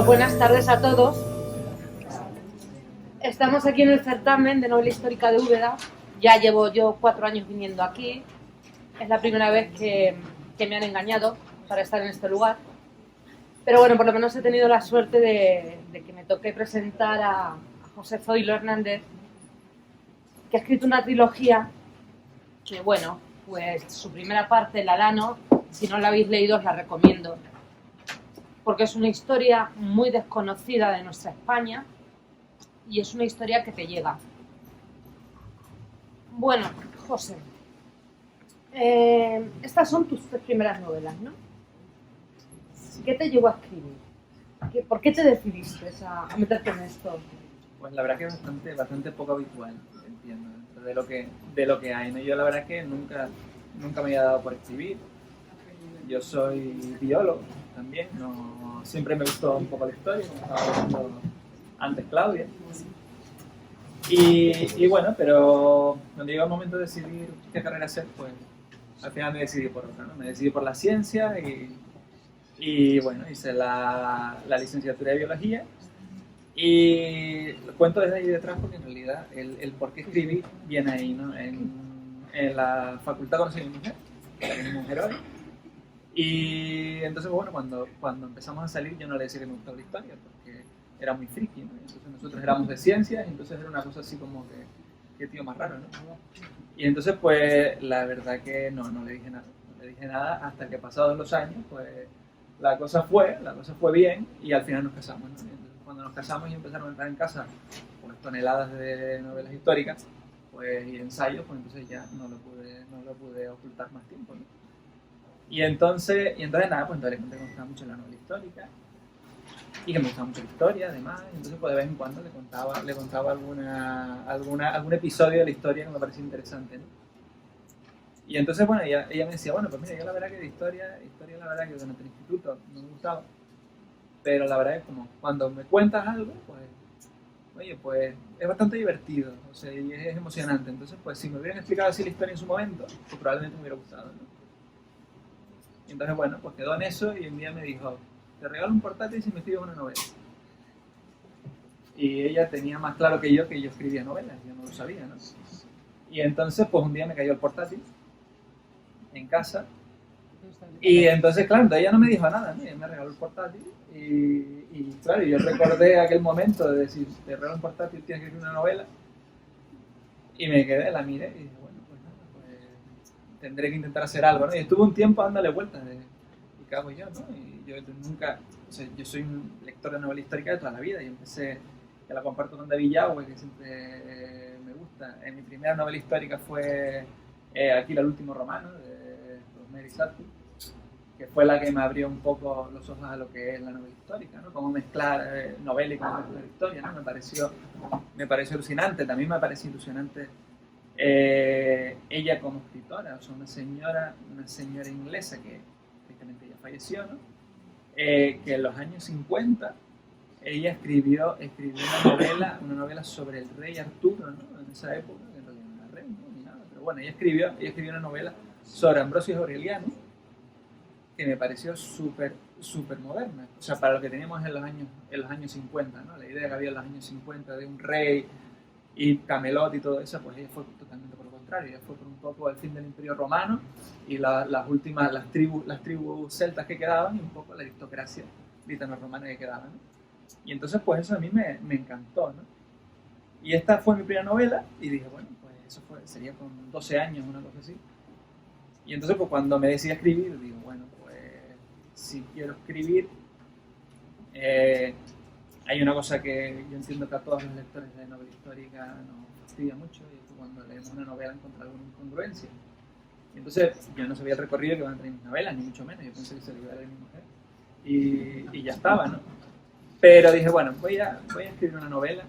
buenas tardes a todos. Estamos aquí en el certamen de novela histórica de Úbeda. Ya llevo yo 4 años viniendo aquí. Es la primera vez que me han engañado para estar en este lugar. Pero bueno, por lo menos he tenido la suerte de que me toque presentar a José Zoilo Hernández, que ha escrito una trilogía que, bueno, pues su primera parte, El Alano, si no la habéis leído os la recomiendo, porque es una historia muy desconocida de nuestra España y es una historia que te llega. Bueno, José, estas son tus 3 primeras novelas, ¿no? ¿Qué te llevó a escribir? ¿Por qué te decidiste a meterte en esto? Pues la verdad que es bastante poco habitual, entiendo, dentro de lo que hay, ¿no? Yo la verdad que nunca me había dado por escribir. Yo soy biólogo también, siempre me gustó un poco la historia, como estaba hablando antes Claudia. Y bueno, pero cuando llegó el momento de decidir qué carrera hacer, pues al final me decidí por otra, ¿no? Me decidí por la ciencia y bueno, hice la licenciatura de biología. Y lo cuento desde ahí detrás porque en realidad el por qué escribí viene ahí, ¿no? En la facultad conocí a mi mujer, que era mi mujer hoy. Y entonces, bueno, cuando empezamos a salir yo no le decía que me gustaba la historia porque era muy friki, ¿no? Entonces nosotros éramos de ciencias y entonces era una cosa así como que tío más raro, ¿no? Y entonces, pues, la verdad que no le dije nada. No le dije nada hasta que pasados los años, pues, la cosa fue bien y al final nos casamos, ¿no? Entonces, cuando nos casamos y empezaron a entrar en casa pues, toneladas de novelas históricas pues, y ensayos, pues entonces ya no lo pude ocultar más tiempo, ¿no? Y entonces nada, pues entonces le conté que me gustaba mucho la novela histórica y que me gustaba mucho la historia además, y entonces pues de vez en cuando le contaba algún episodio de la historia que me parecía interesante, ¿no? Y entonces, bueno, ella me decía, bueno, pues mira, yo la verdad que de historia la verdad que durante el instituto no me gustaba, pero la verdad es como cuando me cuentas algo, pues, oye, pues es bastante divertido, o sea, y es emocionante. Entonces, pues si me hubieran explicado así la historia en su momento, pues probablemente me hubiera gustado, ¿no? Y entonces, bueno, pues quedó en eso y un día me dijo, te regalo un portátil si me escribes una novela. Y ella tenía más claro que yo escribía novelas, yo no lo sabía, ¿no? Y entonces, pues un día me cayó el portátil en casa. Y entonces, claro, ella no me dijo nada, ¿no? Ella me regaló el portátil y claro, yo recordé aquel momento de decir, te regalo un portátil, tienes que escribir una novela. Y me quedé, la miré y dije, bueno, pues nada, pues tendré que intentar hacer algo, ¿no? Y estuve un tiempo dándole vueltas de, ¿y qué hago yo, no? Y yo nunca, o sea, yo soy un lector de novela histórica de toda la vida y empecé, que la comparto con David Yahweh, que siempre me gusta. Mi primera novela histórica fue Aquila, el último romano, de Rosemary Sattler, que fue la que me abrió un poco los ojos a lo que es la novela histórica, ¿no? Cómo mezclar novela y cómo mezclar historia, ¿no? Me pareció alucinante. También me parece ilusionante ella como escritora, o sea, una señora inglesa que tristemente ya falleció, ¿no? Que en los años 50 ella escribió una novela sobre el rey Arturo, ¿no? En esa época, que en realidad no era rey, ¿no? Ni nada, pero bueno, ella escribió una novela sobre Ambrosio Aureliano, que me pareció súper moderna, o sea, para lo que teníamos en los años 50, ¿no? La idea que había en los años 50 de un rey y Camelot y todo eso, pues ella fue totalmente por lo contrario, ella fue por un poco el fin del Imperio Romano y las tribus celtas que quedaban y un poco la aristocracia britano-romana que quedaba, ¿no? Y entonces pues eso a mí me encantó, ¿no? Y esta fue mi primera novela y dije, bueno, pues eso sería con 12 años, una cosa así. Y entonces pues cuando me decidí a escribir, digo, bueno, si quiero escribir, hay una cosa que yo entiendo que a todos los lectores de novela histórica nos fastidia mucho, y es que cuando leemos una novela encontramos alguna incongruencia. Y entonces yo no sabía el recorrido que van a tener mis novelas, ni mucho menos, yo pensé que se lo iba a leer mi mujer, y ya estaba, ¿no? Pero dije, bueno, voy a escribir una novela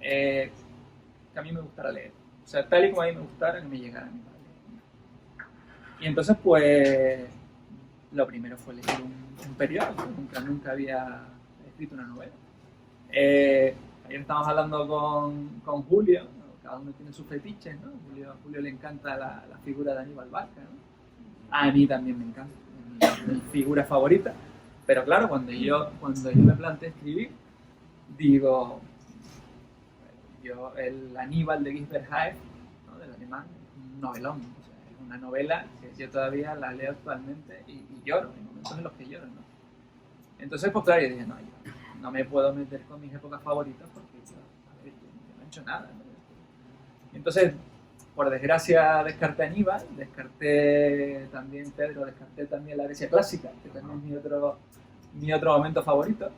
que a mí me gustara leer, o sea, tal y como a mí me gustara, que me llegara a mi padre. Y entonces pues lo primero fue leer un periódico, nunca había escrito una novela. Ayer estábamos hablando con Julio, ¿no? Cada uno tiene sus fetiches, ¿no? Julio le encanta la figura de Aníbal Barca, ¿no? A mí también me encanta, es mi figura favorita. Pero claro, cuando yo me planteé escribir, digo, el Aníbal de Gisbert Haef, ¿no? Del alemán, un novelón, o sea, es una novela que yo todavía la leo actualmente y lloro, hay momentos en los que lloro, ¿no? Entonces, pues claro, yo dije, no, yo no me puedo meter con mis épocas favoritas porque yo no he hecho nada, ¿no? Entonces, por desgracia, descarté Aníbal, descarté también Pedro, descarté también la Grecia clásica, que también es mi otro momento favorito.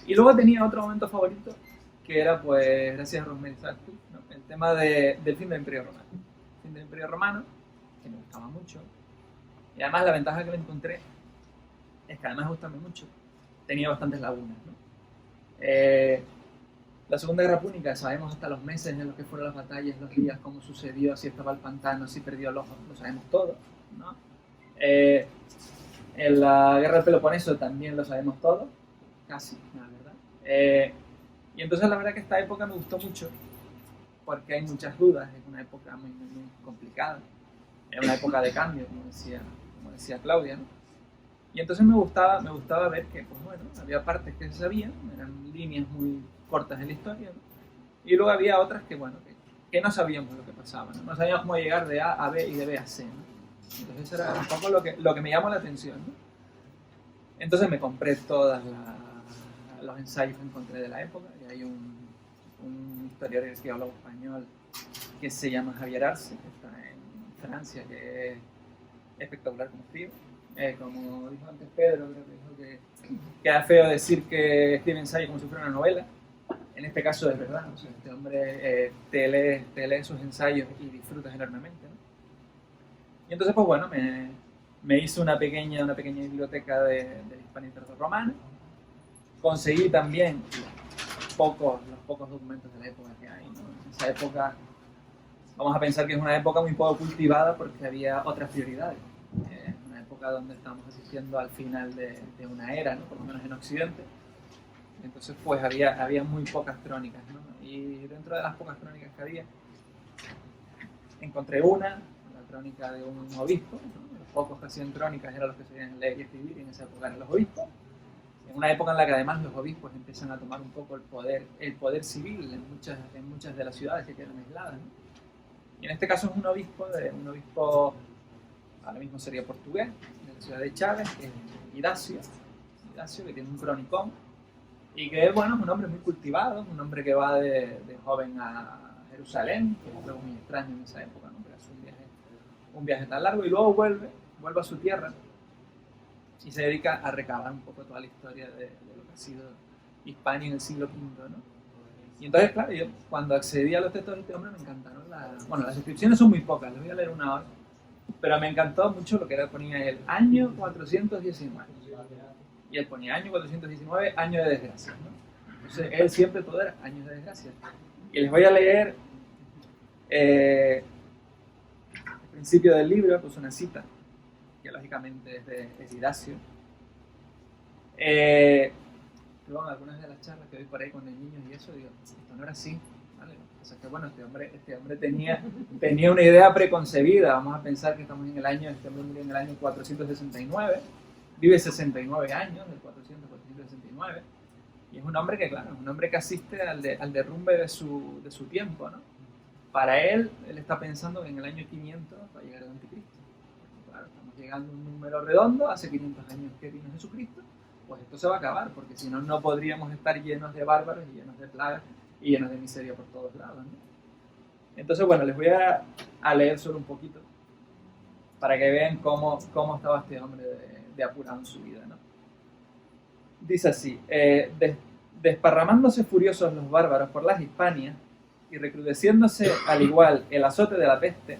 Y luego tenía otro momento favorito, que era, pues, gracias a Rosemary Sutcliffe, ¿no? El tema del fin del Imperio Romano. El fin del Imperio Romano, que me gustaba mucho. Y además la ventaja que me encontré es que además de gustarme mucho, tenía bastantes lagunas, ¿no? La Segunda Guerra Púnica, sabemos hasta los meses en los que fueron las batallas, los días, cómo sucedió, si estaba el pantano, si perdió el ojo, lo sabemos todo, ¿no? En la Guerra del Peloponeso también lo sabemos todo, casi, la verdad. Y entonces la verdad que esta época me gustó mucho, porque hay muchas dudas, es una época muy, muy, muy complicada, es una época de cambio, como decía Claudia, ¿no? Y entonces me gustaba ver que, pues bueno, había partes que se sabían, eran líneas muy cortas en la historia, ¿no? Y luego había otras que, bueno, que no sabíamos lo que pasaba, ¿no? No sabíamos cómo llegar de A a B y de B a C, ¿no? Entonces eso era un poco lo que me llamó la atención, ¿no? Entonces me compré todos los ensayos que encontré de la época, y hay un historiador y arqueólogo español que se llama Javier Arce, que está en Francia, que es espectacular como escribe. Como dijo antes Pedro, creo que dijo que queda feo decir que escribe ensayo como si fuera una novela. En este caso es verdad, o sea, este hombre te lee sus ensayos y disfrutas enormemente, ¿no? Y entonces, pues bueno, me hice una pequeña biblioteca del Hispania Tardorromana. Conseguí también los pocos documentos de la época que hay, ¿no? En esa época, vamos a pensar que es una época muy poco cultivada porque había otras prioridades. Una época donde estamos asistiendo al final de una era, ¿no? Por lo menos en Occidente. Entonces, pues había muy pocas crónicas, ¿no? Y dentro de las pocas crónicas que había, encontré la crónica de un obispo, ¿no? Los pocos que hacían crónicas eran los que sabían leer y escribir, y en esa época eran los obispos. En una época en la que además los obispos empiezan a tomar un poco el poder civil en muchas de las ciudades que quedan aisladas, ¿no? Y en este caso es un obispo, ahora mismo sería portugués, de la ciudad de Chaves, que es Idacio, que tiene un cronicón, y que bueno, es un hombre muy cultivado, un hombre que va de joven a Jerusalén, que es algo muy extraño en esa época, ¿no? Pero hace un viaje tan largo, y luego vuelve a su tierra y se dedica a recabar un poco toda la historia de lo que ha sido Hispania en el siglo V, ¿no? Y entonces, claro, yo cuando accedí a los textos de este hombre me encantaron bueno, las descripciones son muy pocas, les voy a leer una hora, pero me encantó mucho lo que ponía el año 419. Y él ponía año 419, año de desgracia, ¿no? Entonces, él siempre todo era años de desgracia. Y les voy a leer al principio del libro, pues una cita, que lógicamente es de Idacio. Luego en algunas de las charlas que doy por ahí con los niños y eso, digo, esto no era así, ¿vale? O sea, que bueno, este hombre tenía una idea preconcebida. Vamos a pensar que estamos este hombre murió en el año 469, vive 69 años, del 400 al 469, y es un hombre que, claro, es un hombre que asiste al derrumbe de su tiempo, ¿no? Para él está pensando que en el año 500 va a llegar el anticristo. Porque, claro, estamos llegando a un número redondo, hace 500 años que vino Jesucristo, pues esto se va a acabar, porque si no, no podríamos estar llenos de bárbaros y llenos de plagas y llenos de miseria por todos lados, ¿no? Entonces, bueno, les voy a leer solo un poquito para que vean cómo estaba este hombre de apurado en su vida, ¿no? Dice así: desparramándose furiosos los bárbaros por las Hispanias y recrudeciéndose al igual el azote de la peste,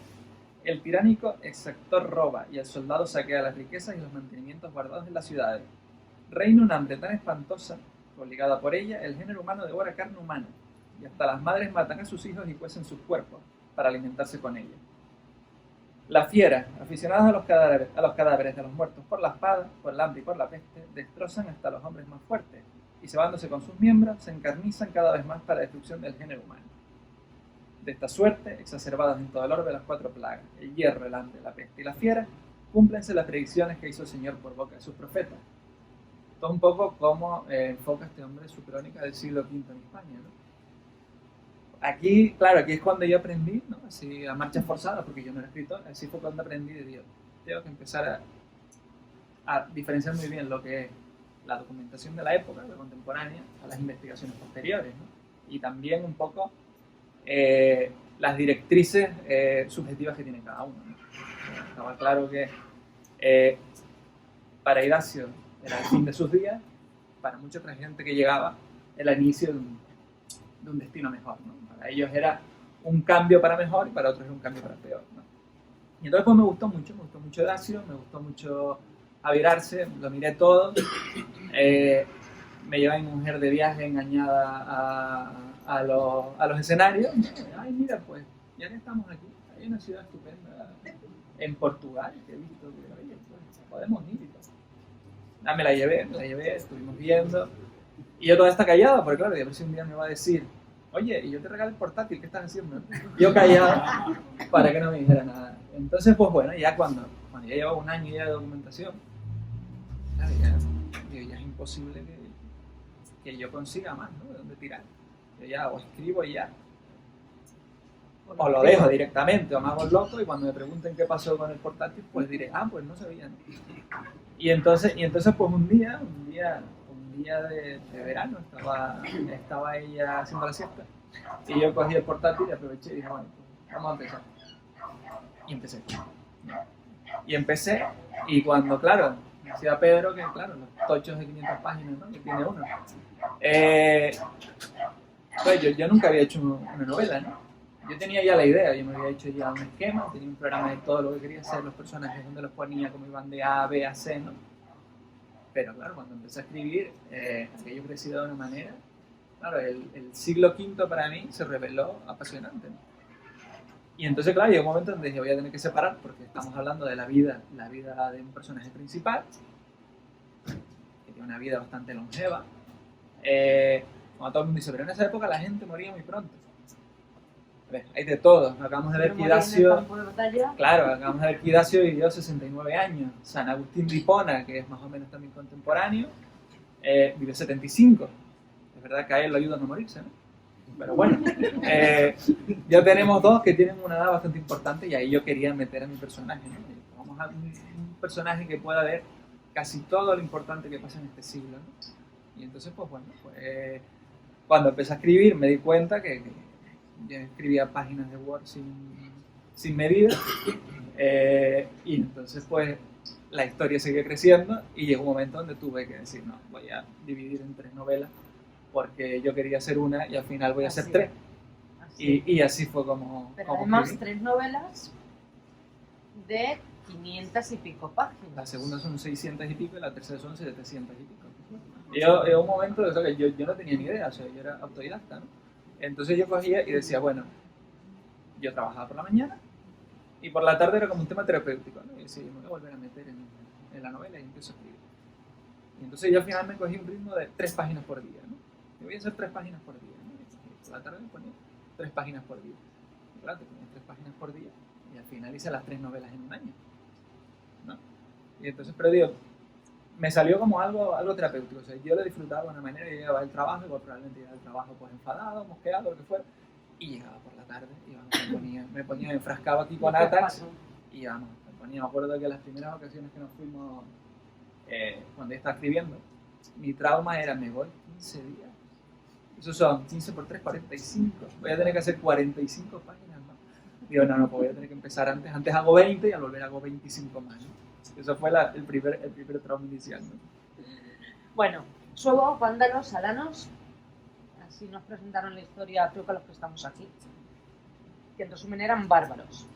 el tiránico exactor roba y el soldado saquea las riquezas y los mantenimientos guardados en las ciudades. Reina un hambre tan espantosa que, obligada por ella, el género humano devora carne humana, y hasta las madres matan a sus hijos y cuecen sus cuerpos para alimentarse con ella. Las fieras, aficionadas a los cadáveres de los muertos por la espada, por el hambre y por la peste, destrozan hasta los hombres más fuertes, y cebándose con sus miembros, se encarnizan cada vez más para la destrucción del género humano. De esta suerte, exacerbadas en todo el orbe las 4 plagas, el hierro, el hambre, la peste y la fiera, cúmplense las predicciones que hizo el Señor por boca de sus profetas, gustó un poco cómo enfoca este hombre su crónica del siglo V en España, ¿no? Aquí, claro, aquí es cuando yo aprendí, ¿no? Así a marchas forzadas, porque yo no era escritor, así fue cuando aprendí de Dios. Tengo que empezar a diferenciar muy bien lo que es la documentación de la época, la contemporánea, a las investigaciones posteriores, ¿no? Y también un poco las directrices subjetivas que tiene cada uno, ¿no? Estaba claro que para Idacio era el fin de sus días, para mucha otra gente que llegaba era el inicio de un destino mejor, ¿no? Para ellos era un cambio para mejor y para otros era un cambio para peor, ¿no? Y entonces pues me gustó mucho Idacio, me gustó mucho Avirarse, lo miré todo, me llevé a mi mujer de viaje engañada a los escenarios, ay mira pues, ya que estamos aquí, hay una ciudad estupenda en Portugal, que he visto que oye, pues, podemos ir y todo. Ah, me la llevé, estuvimos viendo, y yo toda está callada, porque claro, a ver si un día me va a decir, oye, y yo te regalo el portátil, ¿qué estás haciendo? Yo callado, para que no me dijera nada. Entonces, pues bueno, ya cuando ya llevo un año ya de documentación, claro, ya es imposible que yo consiga más, ¿no? De dónde tirar. Yo ya o escribo y ya, o lo dejo directamente, o me hago loco, y cuando me pregunten qué pasó con el portátil, pues diré, pues no sabía, ¿no? Y entonces pues un día de verano, estaba ella haciendo la siesta, y yo cogí el portátil y aproveché y dije, bueno, pues vamos a empezar. Y empecé, y cuando, claro, decía Pedro que, claro, los tochos de 500 páginas, ¿no? Que tiene uno. Pues yo nunca había hecho una novela, ¿no? Yo tenía ya la idea, yo me había hecho ya un esquema, tenía un programa de todo lo que quería hacer, los personajes, donde los ponía, cómo iban de A, B a C, ¿no? Pero claro, cuando empecé a escribir, aquello creció de una manera, claro, el siglo V para mí se reveló apasionante, ¿no? Y entonces, claro, llegó un momento donde dije, voy a tener que separar, porque estamos hablando de la vida de un personaje principal, que tiene una vida bastante longeva. Como todo el mundo dice, pero en esa época la gente moría muy pronto. Hay de todo. Acabamos de ver que Idacio, claro, acabamos de ver que Idacio vivió 69 años. San Agustín de Hipona, que es más o menos también contemporáneo, vive 75. Es verdad que a él lo ayuda a no morirse, ¿no? Pero bueno, ya tenemos dos que tienen una edad bastante importante, y ahí yo quería meter a mi personaje, ¿no? Vamos a un personaje que pueda ver casi todo lo importante que pasa en este siglo, ¿no? Y entonces, pues bueno, cuando empecé a escribir me di cuenta que yo escribía páginas de Word sin medida, y entonces pues la historia seguía creciendo, y llegó un momento donde tuve que decir, no, voy a dividir en 3 novelas, porque yo quería hacer una y al final voy a hacer 3. Y así fue como... Pero además escribí 3 novelas de 500 y pico páginas. La segunda son 600 y pico y la tercera son 700 y pico. Y un momento de eso que yo no tenía ni idea, o sea, yo era autodidacta, ¿no? Entonces yo cogía y decía, bueno, yo trabajaba por la mañana y por la tarde era como un tema terapéutico, ¿no? Y decía, me voy a volver a meter en la novela y empiezo a escribir. Y entonces yo al final me cogí un ritmo de 3 páginas por día, ¿no? Yo voy a hacer 3 páginas por día, ¿no? Y por la tarde me ponía 3 páginas por día. Y claro, te ponías 3 páginas por día y al final hice las 3 novelas en un año, ¿no? Y entonces, pero digo, me salió como algo terapéutico, o sea, yo lo disfrutaba de una manera, yo llegaba del trabajo, igual probablemente llegaba del trabajo pues enfadado, mosqueado, lo que fuera, y llegaba por la tarde y vamos, me ponía enfrascado aquí con Atax y vamos, me acuerdo que las primeras ocasiones que nos fuimos, cuando yo estaba escribiendo, mi trauma era, me voy 15 días, eso son 15 por 3, 45, voy a tener que hacer 45 páginas más. Digo, no, pues voy a tener que empezar antes hago 20 y al volver hago 25 más, ¿no? Eso fue el primer trauma inicial, ¿no? Bueno, suevos, vándalos, alanos, así nos presentaron la historia, creo que los que estamos aquí, que en resumen eran bárbaros.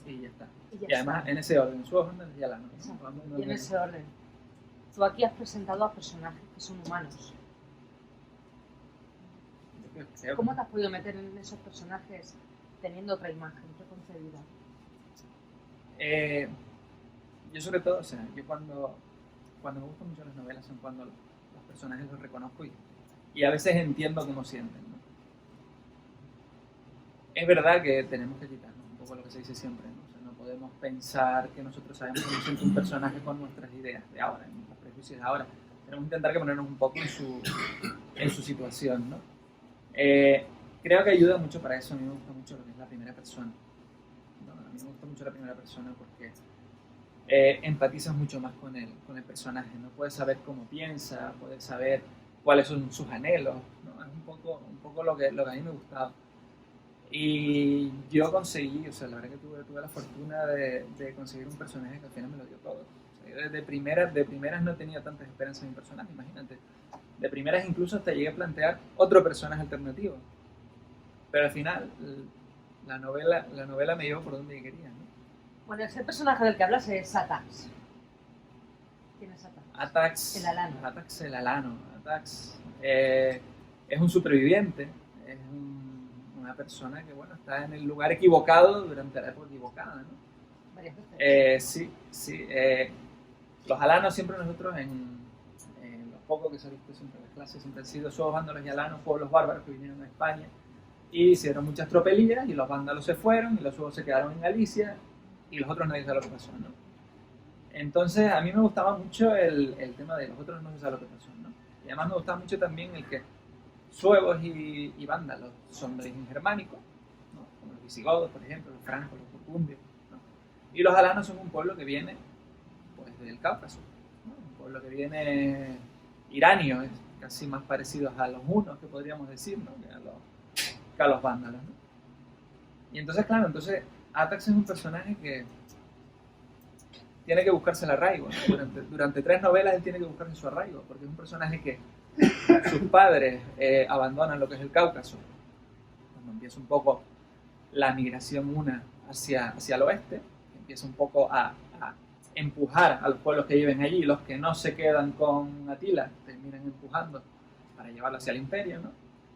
Y ya está. Y además en ese orden, suevos, vándalos y alanos, ¿no? Y en ese orden. Tú aquí has presentado a personajes que son humanos. ¿Cómo te has podido meter en esos personajes teniendo otra imagen preconcebida? Yo sobre todo, o sea, yo cuando me gustan mucho las novelas son cuando los personajes los reconozco y a veces entiendo cómo sienten, ¿no? Es verdad que tenemos que quitarnos un poco lo que se dice siempre, ¿no? O sea, no podemos pensar que nosotros sabemos cómo siente un personaje con nuestras ideas de ahora, nuestros prejuicios de ahora. tenemos que intentar que ponernos un poco en su situación, ¿no? Creo que ayuda mucho para eso. A mí me gusta mucho lo que es la primera persona, ¿no? A mí me gusta mucho la primera persona porque empatizas mucho más con el personaje, ¿no? Puedes saber cómo piensa, puedes saber cuáles son sus anhelos, ¿no? Es un poco lo que a mí me gustaba. Y yo conseguí, o sea, la verdad que tuve la fortuna de conseguir un personaje que al final me lo dio todo. O sea, yo de primeras no tenía tantas esperanzas en mi personaje, imagínate. De primeras incluso hasta llegué a plantear otro personaje alternativo. Pero al final la novela me llevó por donde quería, ¿no? Bueno, ese personaje del que hablas es Atax. ¿Quién es Atax? Atax el Alano. Atax el Alano. Atax es un superviviente, es una persona que, bueno, está en el lugar equivocado durante la época equivocada, ¿no? Varias veces. Sí. Los alanos siempre nosotros, en los pocos que se ha visto siempre en las clases, siempre han sido esos vándalos y alanos, pueblos bárbaros que vinieron a España y hicieron muchas tropelías y los vándalos se fueron y los suevos se quedaron en Galicia y los otros nadie sabe lo que pasó, ¿no? Entonces a mí me gustaba mucho el tema de los otros no se sabe lo que pasó, ¿no? Y además me gustaba mucho también el que suevos y vándalos son de origen germánico, ¿no? Como los visigodos, por ejemplo, los francos, los burgundios, ¿no? Y los alanos son un pueblo que viene pues del Cáucaso, ¿no? Un pueblo que viene iranio, es casi más parecido a los hunos, que podríamos decir, ¿no? que a los vándalos, ¿no? Y entonces, claro, Atax es un personaje que tiene que buscarse el arraigo, ¿no? Durante 3 novelas él tiene que buscarse su arraigo, porque es un personaje que sus padres abandonan lo que es el Cáucaso, cuando empieza un poco la migración hacia el oeste, empieza un poco a empujar a los pueblos que viven allí, los que no se quedan con Atila terminan empujando para llevarlo hacia el imperio, ¿no?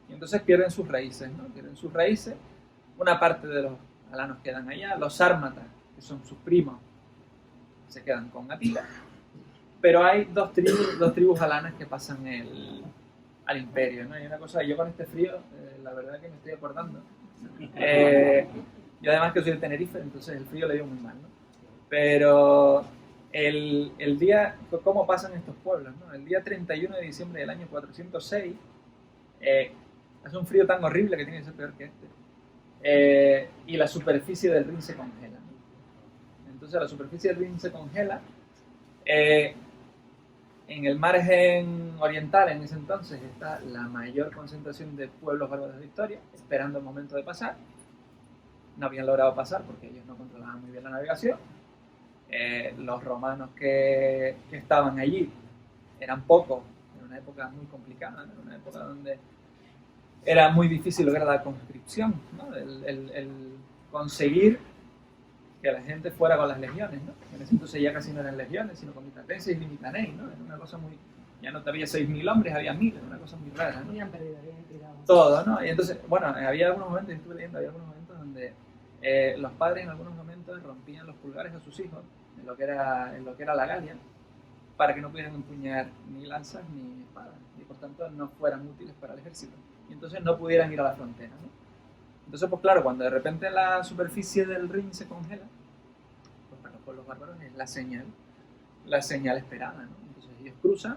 Y entonces pierden sus raíces, ¿no? Pierden sus raíces, una parte de los alanos quedan allá, los sármatas, que son sus primos, se quedan con Atila, pero hay dos tribus alanas que pasan al imperio, ¿no? Y una cosa, yo con este frío, la verdad que me estoy acordando, yo además que soy de Tenerife, entonces el frío le dio muy mal, ¿no? Pero el día, ¿cómo pasan estos pueblos, ¿no? El día 31 de diciembre del año 406, hace un frío tan horrible que tiene que ser peor que este, y la superficie del Rin se congela, ¿no? Entonces la superficie del Rin se congela, en el margen oriental en ese entonces está la mayor concentración de pueblos bárbaros de historia, esperando el momento de pasar. No habían logrado pasar porque ellos no controlaban muy bien la navegación. Los romanos que estaban allí eran pocos, era una época muy complicada, ¿no? Era una época donde era muy difícil lograr la conscripción, ¿no? El conseguir que la gente fuera con las legiones, ¿no? En ese entonces ya casi no eran legiones, sino comitanenses y limitaneis, ¿no? Era una cosa muy... Ya no había 6.000 hombres, había 1.000, era una cosa muy rara, ¿no? Habían perdido, habían tirado. Todo, ¿no? Y entonces, bueno, había algunos momentos, yo estuve leyendo, había algunos momentos donde los padres en algunos momentos rompían los pulgares a sus hijos en lo que era la Galia, para que no pudieran empuñar ni lanzas ni espadas, y por tanto no fueran útiles para el ejército. Y entonces no pudieran ir a la frontera, ¿no? Entonces, pues claro, cuando de repente la superficie del Rin se congela, pues para los pueblos bárbaros es la señal esperada, ¿no? Entonces ellos cruzan,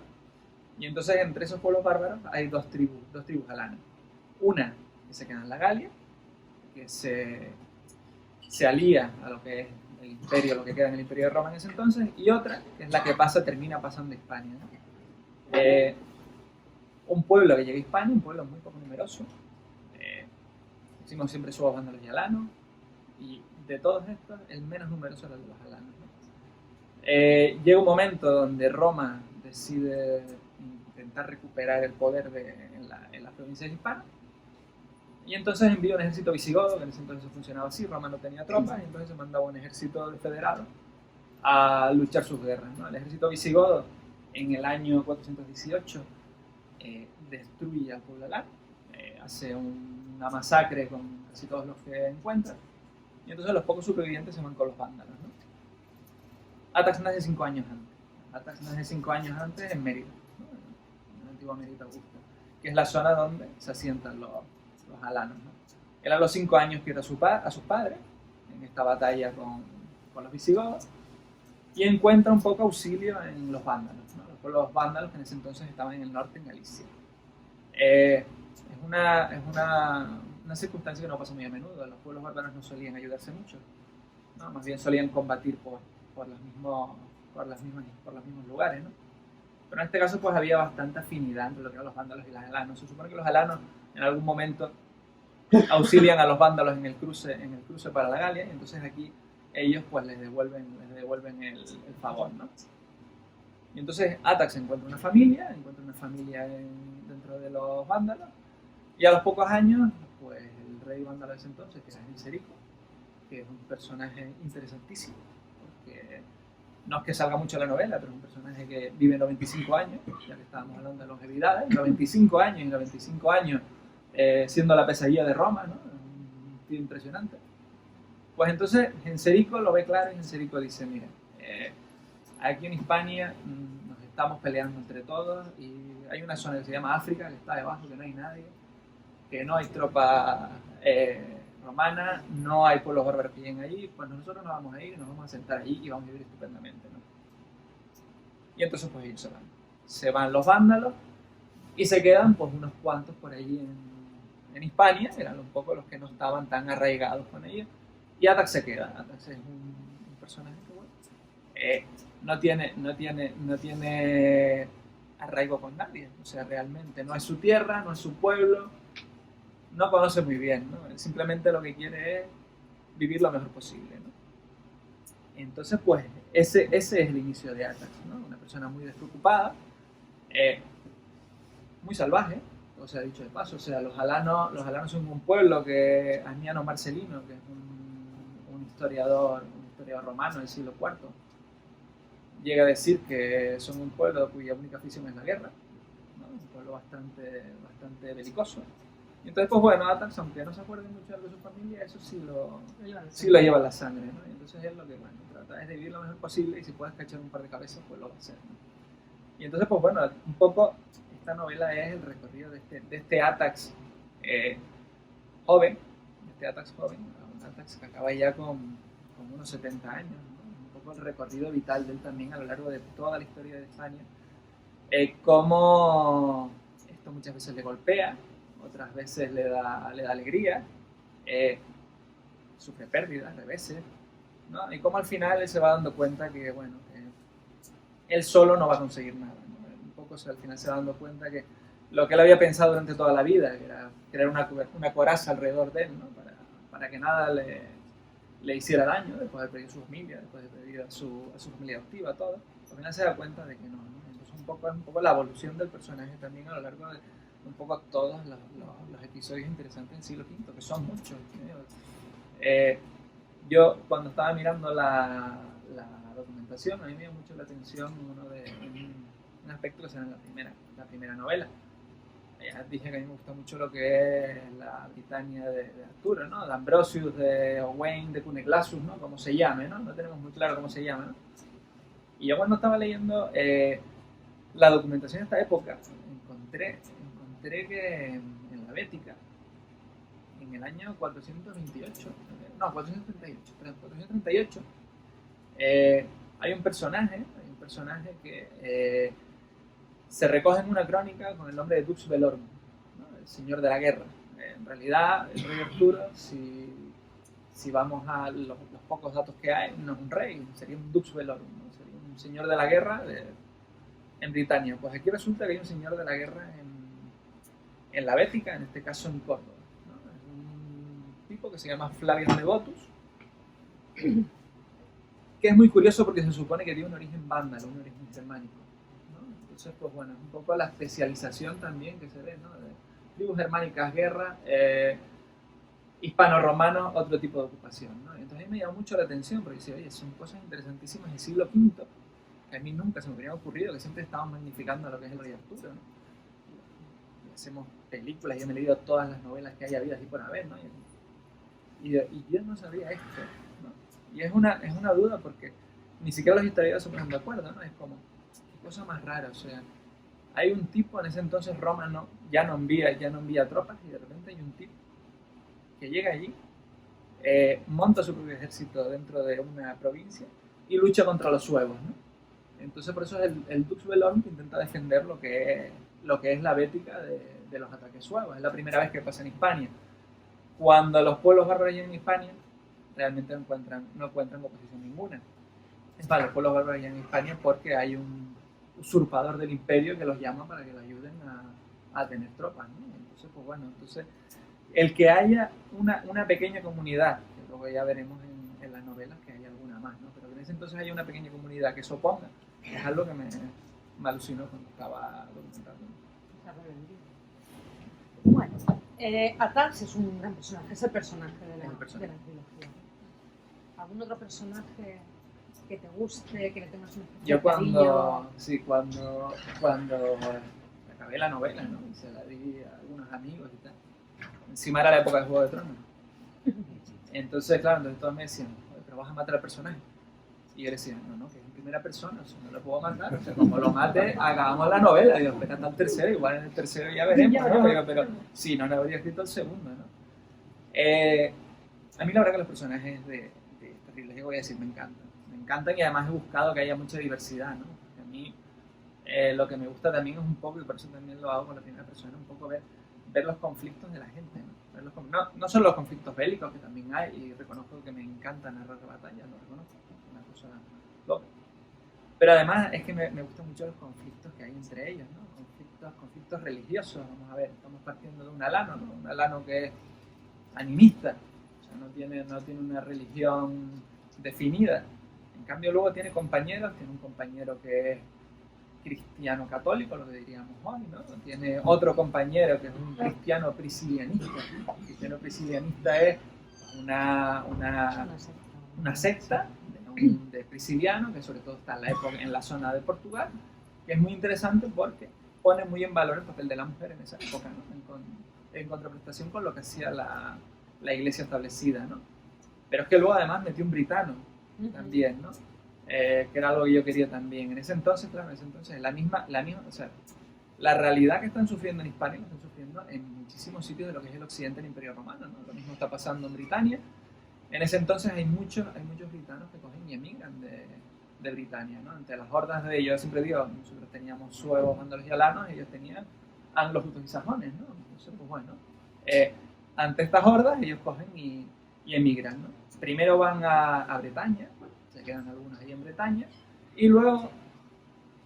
y entonces entre esos pueblos bárbaros hay dos tribus alanas. Una que se queda en la Galia, que se alía a lo que es el imperio, lo que queda en el imperio de Roma en ese entonces, y otra que es la que termina pasando a Hispania, ¿no? Un pueblo que llega a Hispania, un pueblo muy poco numeroso, decimos siempre suevos, vándalos y alanos, y de todos estos el menos numeroso era el de los alanos, ¿no? Llega un momento donde Roma decide intentar recuperar el poder en las provincias hispanas, y entonces envía un ejército visigodo, que en ese entonces funcionaba así, Roma no tenía tropas, y entonces se mandaba un ejército federado a luchar sus guerras, ¿no? El ejército visigodo en el año 418 destruye al pueblo alano, hace una masacre con casi todos los que encuentra, y entonces los pocos supervivientes se van con los vándalos, ¿no? Atax nace 5 años antes en Mérida, ¿no? En la antigua Mérida Augusta, que es la zona donde se asientan los alanos, ¿no? Él a los 5 años pierde a sus padres en esta batalla con los visigodos, y encuentra un poco auxilio en los vándalos, ¿no? Los pueblos vándalos que en ese entonces estaban en el norte, en Galicia. Es una circunstancia que no pasa muy a menudo. Los pueblos bárbaros no solían ayudarse mucho, ¿no? Más bien solían combatir por los mismos lugares, ¿no? Pero en este caso pues había bastante afinidad entre lo que eran los vándalos y los alanos. Se supone que los alanos en algún momento auxilian a los vándalos en el cruce para la Galia, y entonces aquí ellos pues les devuelven el favor, ¿no? Y entonces Atac encuentra una familia dentro de los vándalos, y a los pocos años pues el rey vándalo de ese entonces, que era Genserico, que es un personaje interesantísimo, porque no es que salga mucho en la novela, pero es un personaje que vive 95 años, ya que estábamos hablando de longevidades, 95 años siendo la pesadilla de Roma, ¿no? Un tío impresionante. Pues entonces Genserico lo ve claro y Genserico dice, mira, aquí en Hispania nos estamos peleando entre todos y hay una zona que se llama África, que está debajo, que no hay nadie, que no hay tropa romana, no hay pueblos bárbaros que lleguen allí, pues nosotros nos vamos a ir, nos vamos a sentar allí y vamos a vivir estupendamente, ¿no? Y entonces pues ellos se van los vándalos y se quedan pues unos cuantos por allí en Hispania, eran un poco los que no estaban tan arraigados con ellos, y Atac se queda. Atac es un personaje que bueno, no tiene arraigo con nadie, o sea, realmente no es su tierra, no es su pueblo, no conoce muy bien, ¿no? Él simplemente lo que quiere es vivir lo mejor posible, ¿no? Entonces pues ese es el inicio de Atac, ¿no? Una persona muy despreocupada, muy salvaje, o sea, dicho de paso, o sea, los alanos son un pueblo que Asmiano Marcelino, que es un historiador romano del siglo IV, llega a decir que son un pueblo cuya única afición es la guerra, ¿no? Un pueblo bastante belicoso. Y entonces, pues bueno, Atac, aunque no se acuerde mucho de su familia, eso sí lo lleva en la sangre, ¿no? Y entonces es lo que, bueno, trata es de vivir lo mejor posible y si puedes cachar un par de cabezas, pues lo va a hacer, ¿no? Y entonces, pues bueno, un poco esta novela es el recorrido de este Atac joven, un Atac que acaba ya con unos 70 años, ¿no? Un poco el recorrido vital de él también a lo largo de toda la historia de España, cómo esto muchas veces le golpea, otras veces le da alegría, sufre pérdidas, reveses, ¿no? Y cómo al final él se va dando cuenta que, bueno, él solo no va a conseguir nada, ¿no? Un poco al final se va dando cuenta que lo que él había pensado durante toda la vida, que era crear una coraza alrededor de él, ¿no? Para que nada le hiciera daño, después de perder su familia, después de perder a su familia adoptiva, todo, al final se da cuenta de que no, ¿no? Entonces es un poco la evolución del personaje también a lo largo de un poco todos los episodios interesantes del siglo V, que son muchos. Yo cuando estaba mirando la documentación, a mí me dio mucho la atención un aspecto que se da en la primera novela. Ya dije que a mí me gusta mucho lo que es la Britania de Arturo, ¿no? De Ambrosius, de Owain, de Cuneglasus, ¿no? Como se llame, ¿no? No tenemos muy claro cómo se llama, ¿no? Y yo cuando estaba leyendo la documentación de esta época, encontré que en la Bética, en el año 438, hay un personaje que se recoge en una crónica con el nombre de Dux Velorum, ¿no? El señor de la guerra. En realidad, el rey Arturo, si vamos a los pocos datos que hay, no es un rey, sería un Dux Velorum, ¿no? Sería un señor de la guerra en Britania. Pues aquí resulta que hay un señor de la guerra en la Bética, en este caso en Córdoba, ¿no? Es un tipo que se llama Flavius Devotus, que es muy curioso porque se supone que tiene un origen vándalo, un origen germánico, ¿no? Entonces, pues bueno, un poco la especialización también que se ve, ¿no? De tribus germánicas, guerra, hispano-romano, otro tipo de ocupación, ¿no? Entonces a mí me llamó mucho la atención porque decía, oye, son cosas interesantísimas del siglo V, que a mí nunca se me habría ocurrido, que siempre estaban magnificando lo que es el rey Arturo, ¿no? Y hacemos películas, yo me he leído todas las novelas que hay habidas y por haber, ¿no? Y yo no sabía esto, ¿no? Y es una duda porque ni siquiera los historiadores se ponen de acuerdo, ¿no? Es como, qué cosa más rara, o sea, hay un tipo, en ese entonces Roma ya no envía tropas, y de repente hay un tipo que llega allí, monta su propio ejército dentro de una provincia y lucha contra los suevos, ¿no? Entonces por eso es el Dux Bellorn que intenta defender lo que es la bética de los ataques suevos. Es la primera vez que pasa en Hispania. Cuando los pueblos bárbaros llegan en Hispania, realmente no encuentran oposición ninguna. Es más, los pueblos bárbaros llegan en Hispania porque hay un usurpador del imperio que los llama para que los ayuden a tener tropas, ¿no? Entonces, pues bueno, el que haya una pequeña comunidad, que luego ya veremos en las novelas que hay alguna más, ¿no? Pero que en ese entonces haya una pequeña comunidad que se oponga, es algo que me alucinó cuando estaba documentando. Bueno, Atax es un gran personaje, es el personaje de la trilogía. ¿Algún otro personaje que te guste, que le tengas un especial Yo cariño? cuando acabé la novela, ¿no? Y se la di a algunos amigos y tal. Encima era la época de Juego de Tronos. Entonces, claro, todos me decían, pero vas a matar al personaje. Y yo decía, no, que es en primera persona, o sea, no lo puedo matar. O sea, como lo mate, acabamos la novela. Digo, espera hasta el tercero, igual en el tercero ya veremos, ¿no? Pero sí, no habría escrito el segundo, ¿no? A mí la verdad que los personajes de esta trilogía, voy a decir, me encantan. Me encantan y además he buscado que haya mucha diversidad, ¿no? Porque a mí lo que me gusta también es un poco, y por eso también lo hago con la primera persona, un poco ver los conflictos de la gente, ¿no? No solo los conflictos bélicos, que también hay, y reconozco que me encanta narrar batallas, lo reconozco, es una cosa loca. Pero además es que me gustan mucho los conflictos que hay entre ellos, ¿no? Conflictos religiosos, vamos a ver, estamos partiendo de un alano, ¿no? Un alano que es animista, o sea, no tiene una religión definida. En cambio luego tiene compañeros, tiene un compañero que es cristiano católico, lo que diríamos hoy, ¿no? Tiene otro compañero que es un cristiano priscilianista. El cristiano priscilianista es una secta de priscilianos, que sobre todo está en la zona de Portugal, que es muy interesante porque pone muy en valor el papel de la mujer en esa época, ¿no? En contraprestación con lo que hacía la iglesia establecida, ¿no? Pero es que luego además metió un britano también, ¿no? Que era algo que yo quería también. En ese entonces, la misma, o sea, la realidad que están sufriendo en Hispania, la están sufriendo en muchísimos sitios de lo que es el occidente del Imperio Romano, ¿no? Lo mismo está pasando en Britania. En ese entonces hay muchos britanos que cogen y emigran de Britania, ¿no? Entre las hordas de ellos, siempre digo, nosotros teníamos suevos, ándalos y alanos, ellos tenían anglos, jutos y sajones, ¿no? Entonces, pues bueno, ante estas hordas ellos cogen y emigran, ¿no? Primero van a Bretaña, se quedan algunos ahí en Bretaña, y luego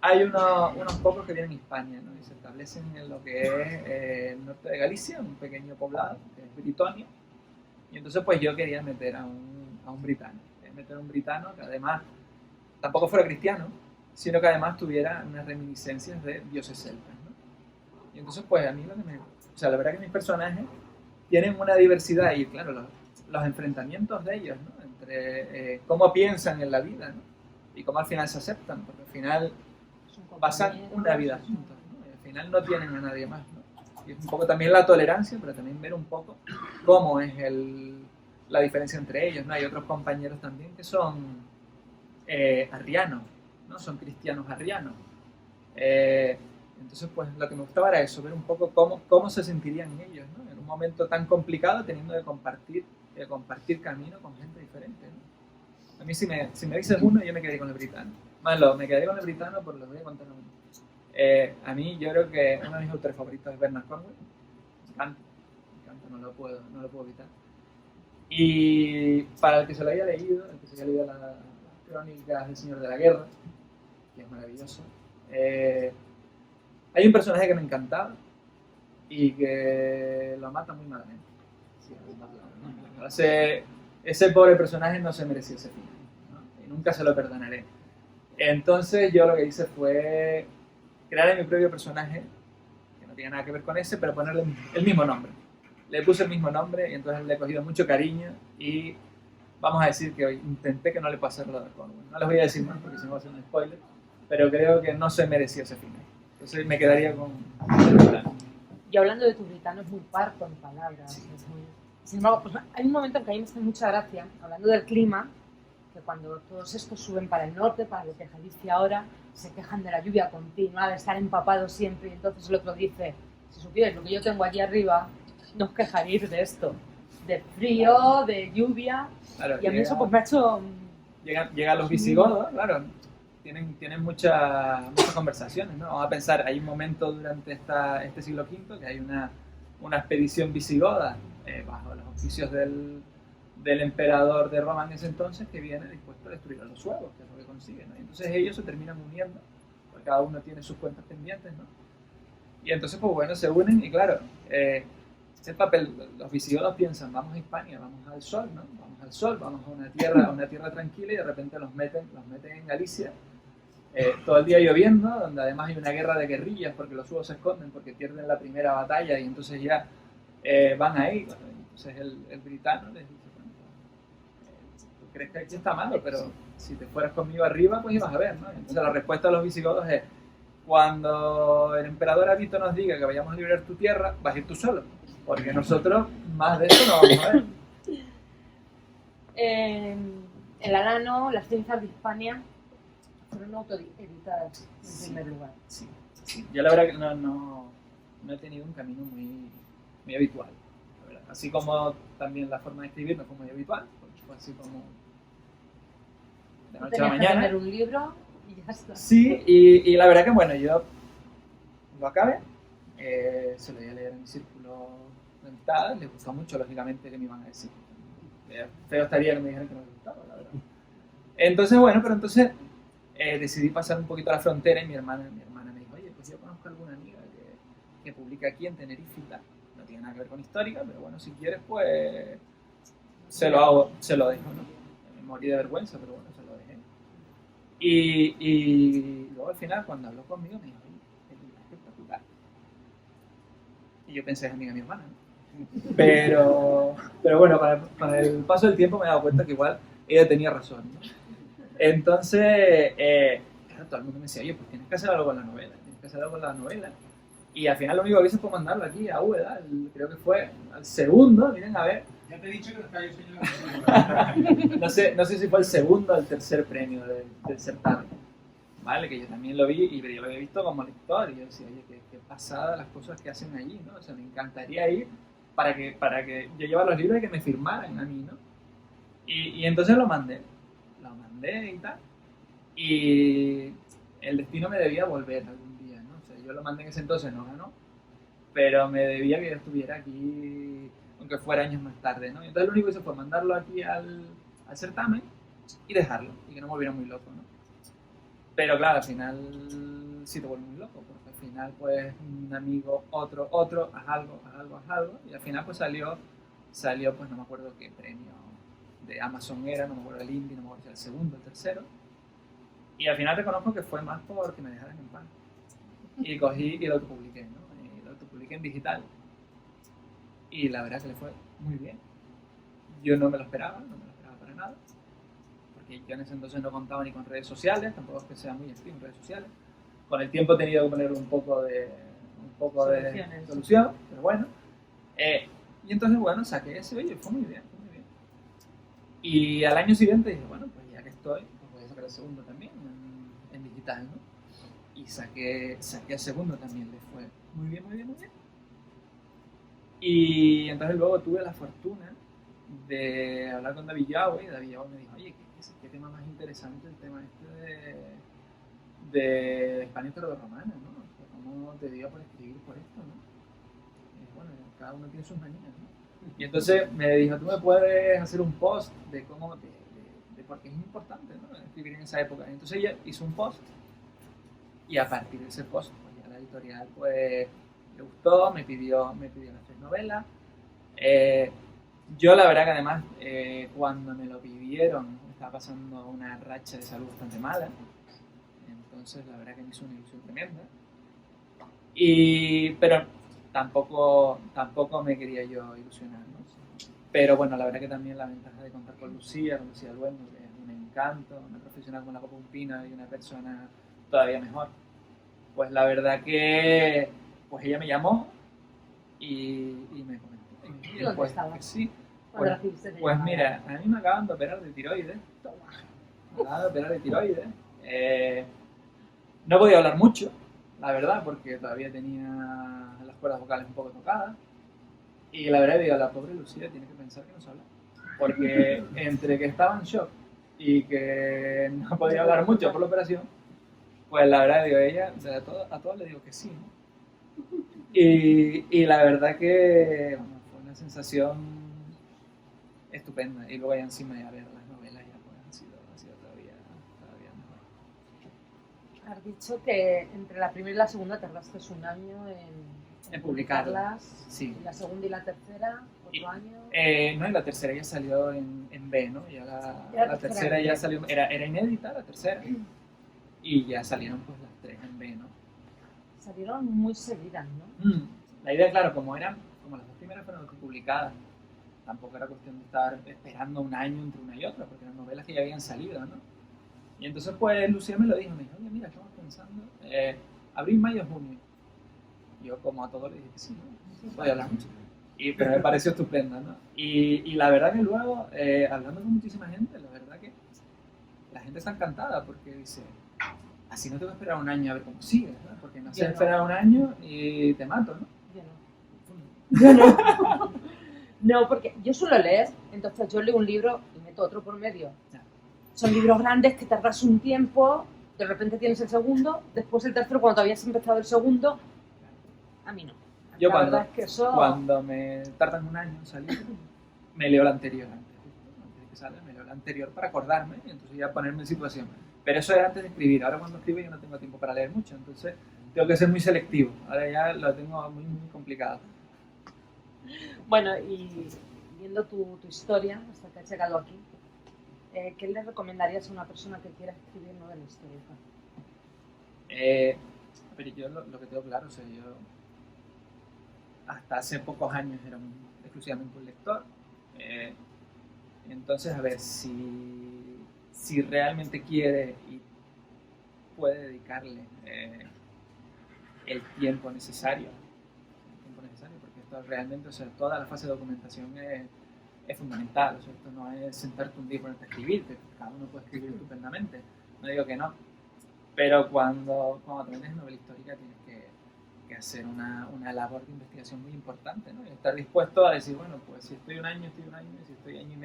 hay unos pocos que vienen a Hispania, ¿no? Y se establecen en lo que es el norte de Galicia, un pequeño poblado, que es Britonia, y entonces pues yo quería meter a un britano, que además tampoco fuera cristiano, sino que además tuviera unas reminiscencias de dioses celtas, ¿no? Y entonces pues a mí la verdad que mis personajes tienen una diversidad y claro, los enfrentamientos de ellos, ¿no? Entre cómo piensan en la vida, ¿no? Y cómo al final se aceptan, porque al final pasan una vida juntos, ¿no? Y al final no tienen a nadie más, ¿no? Y es un poco también la tolerancia, pero también ver un poco cómo es la diferencia entre ellos, ¿no? Hay otros compañeros también que son arrianos, ¿no? Son cristianos arrianos. Entonces, pues lo que me gustaba era eso, ver un poco cómo se sentirían ellos, ¿no? En un momento tan complicado, teniendo que compartir camino con gente diferente, ¿no? A mí si me dices uno, yo me quedé con el britano. Me quedé con el britano por lo que voy a contar uno. A mí yo creo que uno de mis autores favoritos es Bernard Cornwell. Me encanta, no lo puedo evitar. Y para el que se lo haya leído, el que se haya leído las crónicas del Señor de la Guerra, que es maravilloso, hay un personaje que me encantaba y que lo mata muy malamente. Sí, ese pobre personaje no se merecía ese final, ¿no? Y nunca se lo perdonaré. Entonces yo lo que hice fue crear mi propio personaje, que no tiene nada que ver con ese, pero ponerle el mismo nombre. Le puse el mismo nombre y entonces le he cogido mucho cariño y vamos a decir que hoy intenté que no le pasara lo de Cornwell. No les voy a decir más porque si no va a ser un spoiler, pero creo que no se merecía ese final. Entonces me quedaría con el britano. Y hablando de tu britano, es muy parco en palabras. Sí. Sin embargo, pues, hay un momento en que a mí me hace mucha gracia, hablando del clima, que cuando todos estos suben para el norte, para lo que es Galicia ahora, se quejan de la lluvia continua, de estar empapados siempre, y entonces el otro dice, si supierais lo que yo tengo allí arriba, no os quejaréis de esto, de frío, de lluvia, claro, y a mí eso pues me ha hecho llegan los visigodos, claro, tienen muchas conversaciones, ¿no? Vamos a pensar, hay un momento durante este siglo V que hay una expedición visigoda bajo los auspicios del emperador de Roma en ese entonces, que viene dispuesto a destruir a los suevos, que es lo que consiguen, ¿no? Y entonces ellos se terminan uniendo, porque cada uno tiene sus cuentas pendientes, ¿no? Y entonces, pues bueno, se unen y claro, ese papel, los visigodos piensan, vamos a Hispania, vamos al sol, ¿no? Vamos al sol, vamos a una tierra tranquila, y de repente los meten en Galicia, todo el día lloviendo, donde además hay una guerra de guerrillas, porque los suevos se esconden, porque pierden la primera batalla, y entonces ya van ahí. Bueno, entonces el britano les dice, bueno, tú crees que aquí está malo, pero si te fueras conmigo arriba, pues ibas a ver, ¿no? Entonces la respuesta de los visigodos es, cuando el emperador Avito nos diga que vayamos a liberar tu tierra, vas a ir tú solo, porque nosotros más de eso no vamos a ver. El Alano, las cenizas de Hispania fueron autoeditadas en primer lugar. Sí. Yo la verdad que no he tenido un camino muy habitual, la verdad. Así como también la forma de escribir no fue muy habitual, porque fue así como de noche a la mañana. Tener un libro y ya está. Sí, y la verdad que bueno, yo lo acabé, se lo iba a leer en mi círculo de amistades, les gustó mucho, lógicamente, que me iban a decir. Feo estaría que me dijeran que no les gustaba, la verdad. Entonces, bueno, pero entonces decidí pasar un poquito a la frontera, y mi hermana me dijo, oye, pues yo conozco a alguna amiga que publica aquí en Tenerife y tal. No tiene nada que ver con histórica, pero bueno, si quieres, pues se lo dejo, ¿no? Me morí de vergüenza, pero bueno, se lo dejé. Y luego al final, cuando habló conmigo, me dijo, oye, es espectacular. Y yo pensé, es amiga de mi hermana, ¿no? Pero bueno, con el paso del tiempo me he dado cuenta que igual ella tenía razón, ¿no? Entonces, claro, todo el mundo me decía, oye, pues tienes que hacer algo con la novela, y al final lo único que hice fue mandarlo aquí a Úbeda, creo que fue al segundo, miren a ver. Ya te he dicho que los callos señor. No sé si fue el segundo o el tercer premio del certamen, ¿vale? Que yo también lo vi, y yo lo había visto como lector, y yo decía, oye, qué pasada las cosas que hacen allí, ¿no? O sea, me encantaría ir para que yo llevara los libros y que me firmaran a mí, ¿no? Y entonces lo mandé y tal, y el destino me debía volver algún día, ¿no? O sea, yo lo mandé en ese entonces, no ganó, pero me debía que yo estuviera aquí, aunque fuera años más tarde, ¿no? Y entonces lo único que hice fue mandarlo aquí al certamen y dejarlo, y que no me volviera muy loco, ¿no? Pero claro, al final sí te vuelve muy loco, porque al final pues un amigo, otro, haz algo, y al final pues salió pues no me acuerdo qué premio de Amazon era, no me acuerdo el indie, no me acuerdo si era el segundo, el tercero, y al final reconozco que fue más porque me dejaran en paz, y cogí y lo autopubliqué, ¿no? Y lo autopubliqué en digital, y la verdad que le fue muy bien. Yo no me lo esperaba para nada, porque yo en ese entonces no contaba ni con redes sociales, tampoco es que sea muy activo en redes sociales. Con el tiempo he tenido que poner un poco de solución, pero bueno. Y entonces, bueno, saqué ese, oye, fue muy bien. Y al año siguiente dije, bueno, pues ya que estoy, pues voy a sacar el segundo también en digital, ¿no? Y saqué el segundo también, le fue muy bien. Y entonces luego tuve la fortuna de hablar con David Yao, y David Yao me dijo, oye, ¿qué tema más interesante el tema este de España tardorromana, ¿no? O sea, ¿cómo te dio por escribir por esto, no? Y bueno, cada uno tiene sus manías, ¿no? Y entonces me dijo, tú me puedes hacer un post de cómo, de por qué es importante, ¿no? Escribir en esa época. Y entonces ella hizo un post, y a partir de ese post, pues ya la editorial pues le gustó, me pidió las 3 novelas. Yo la verdad que además cuando me lo pidieron estaba pasando una racha de salud bastante mala, entonces la verdad que me hizo una ilusión tremenda, pero tampoco me quería yo ilusionar, ¿no? Pero bueno, la verdad que también la ventaja de contar con Lucía Dueño, que es un encanto, una profesional como la Copa Pina y una persona todavía mejor, pues la verdad que pues ella me llamó y me comentó. ¿Y dónde estabas? Sí, pues mira, a mí me acaban de operar de tiroides. No podía hablar mucho, la verdad, porque todavía tenía las cuerdas vocales un poco tocadas. Y la verdad, digo, la pobre Lucía tiene que pensar que no se habla. Porque entre que estaba en shock y que no podía hablar mucho por la operación, pues la verdad, digo, a todos le digo que sí, ¿no? Y la verdad que bueno, fue una sensación estupenda. Y luego ya encima ya ver las novelas ya pues ha sido todavía mejor. Has dicho que entre la primera y la segunda tardaste un año en publicarlas. Sí. Y la segunda y la tercera, otro año. No, y la tercera ya salió en B, ¿no? Ya la tercera ya salió, era inédita la tercera, y ya salieron pues las 3 en B, ¿no? Salieron muy seguidas, ¿no? La idea, claro, como las dos primeras fueron publicadas, tampoco era cuestión de estar esperando un año entre una y otra, porque eran novelas que ya habían salido, ¿no? Y entonces pues Lucía me lo dijo, me dijo, oye, mira, estamos pensando, abril, mayo, junio. Yo como a todos le dije que sí, ¿no? Voy a hablar mucho. Pero me pareció estupenda, ¿no? Y la verdad que luego, hablando con muchísima gente, la verdad que la gente está encantada porque dice, así no tengo que esperar un año a ver cómo sigues, ¿no? Porque no sé esperar un año y te mato, ¿no? Yo no. No, porque yo suelo leer, entonces yo leo un libro y meto otro por medio. Son libros grandes que tardas un tiempo, de repente tienes el segundo, después el tercero cuando todavía has empezado el segundo. A mí no. Yo cuando me tardan un año en salir, me leo la anterior antes de que salga, me leo la anterior para acordarme y entonces ya ponerme en situación. Pero eso era antes de escribir, ahora cuando escribo yo no tengo tiempo para leer mucho, entonces tengo que ser muy selectivo, ahora ya lo tengo muy, muy complicado. Bueno, y viendo tu historia, hasta que has llegado aquí, ¿qué le recomendarías a una persona que quiera escribir novela histórica? Pero yo lo que tengo claro, o sea, yo hasta hace pocos años era exclusivamente un lector. Entonces, a ver, si realmente quiere y puede dedicarle el tiempo necesario, porque esto realmente, o sea, toda la fase de documentación es fundamental. O sea, esto no es sentarte un día y ponerte a escribir, que cada uno puede escribir estupendamente, no digo que no, pero cuando aprendes novela histórica tienes que hacer una labor de investigación muy importante, ¿no? Y estar dispuesto a decir, bueno, pues si estoy un año, si estoy año y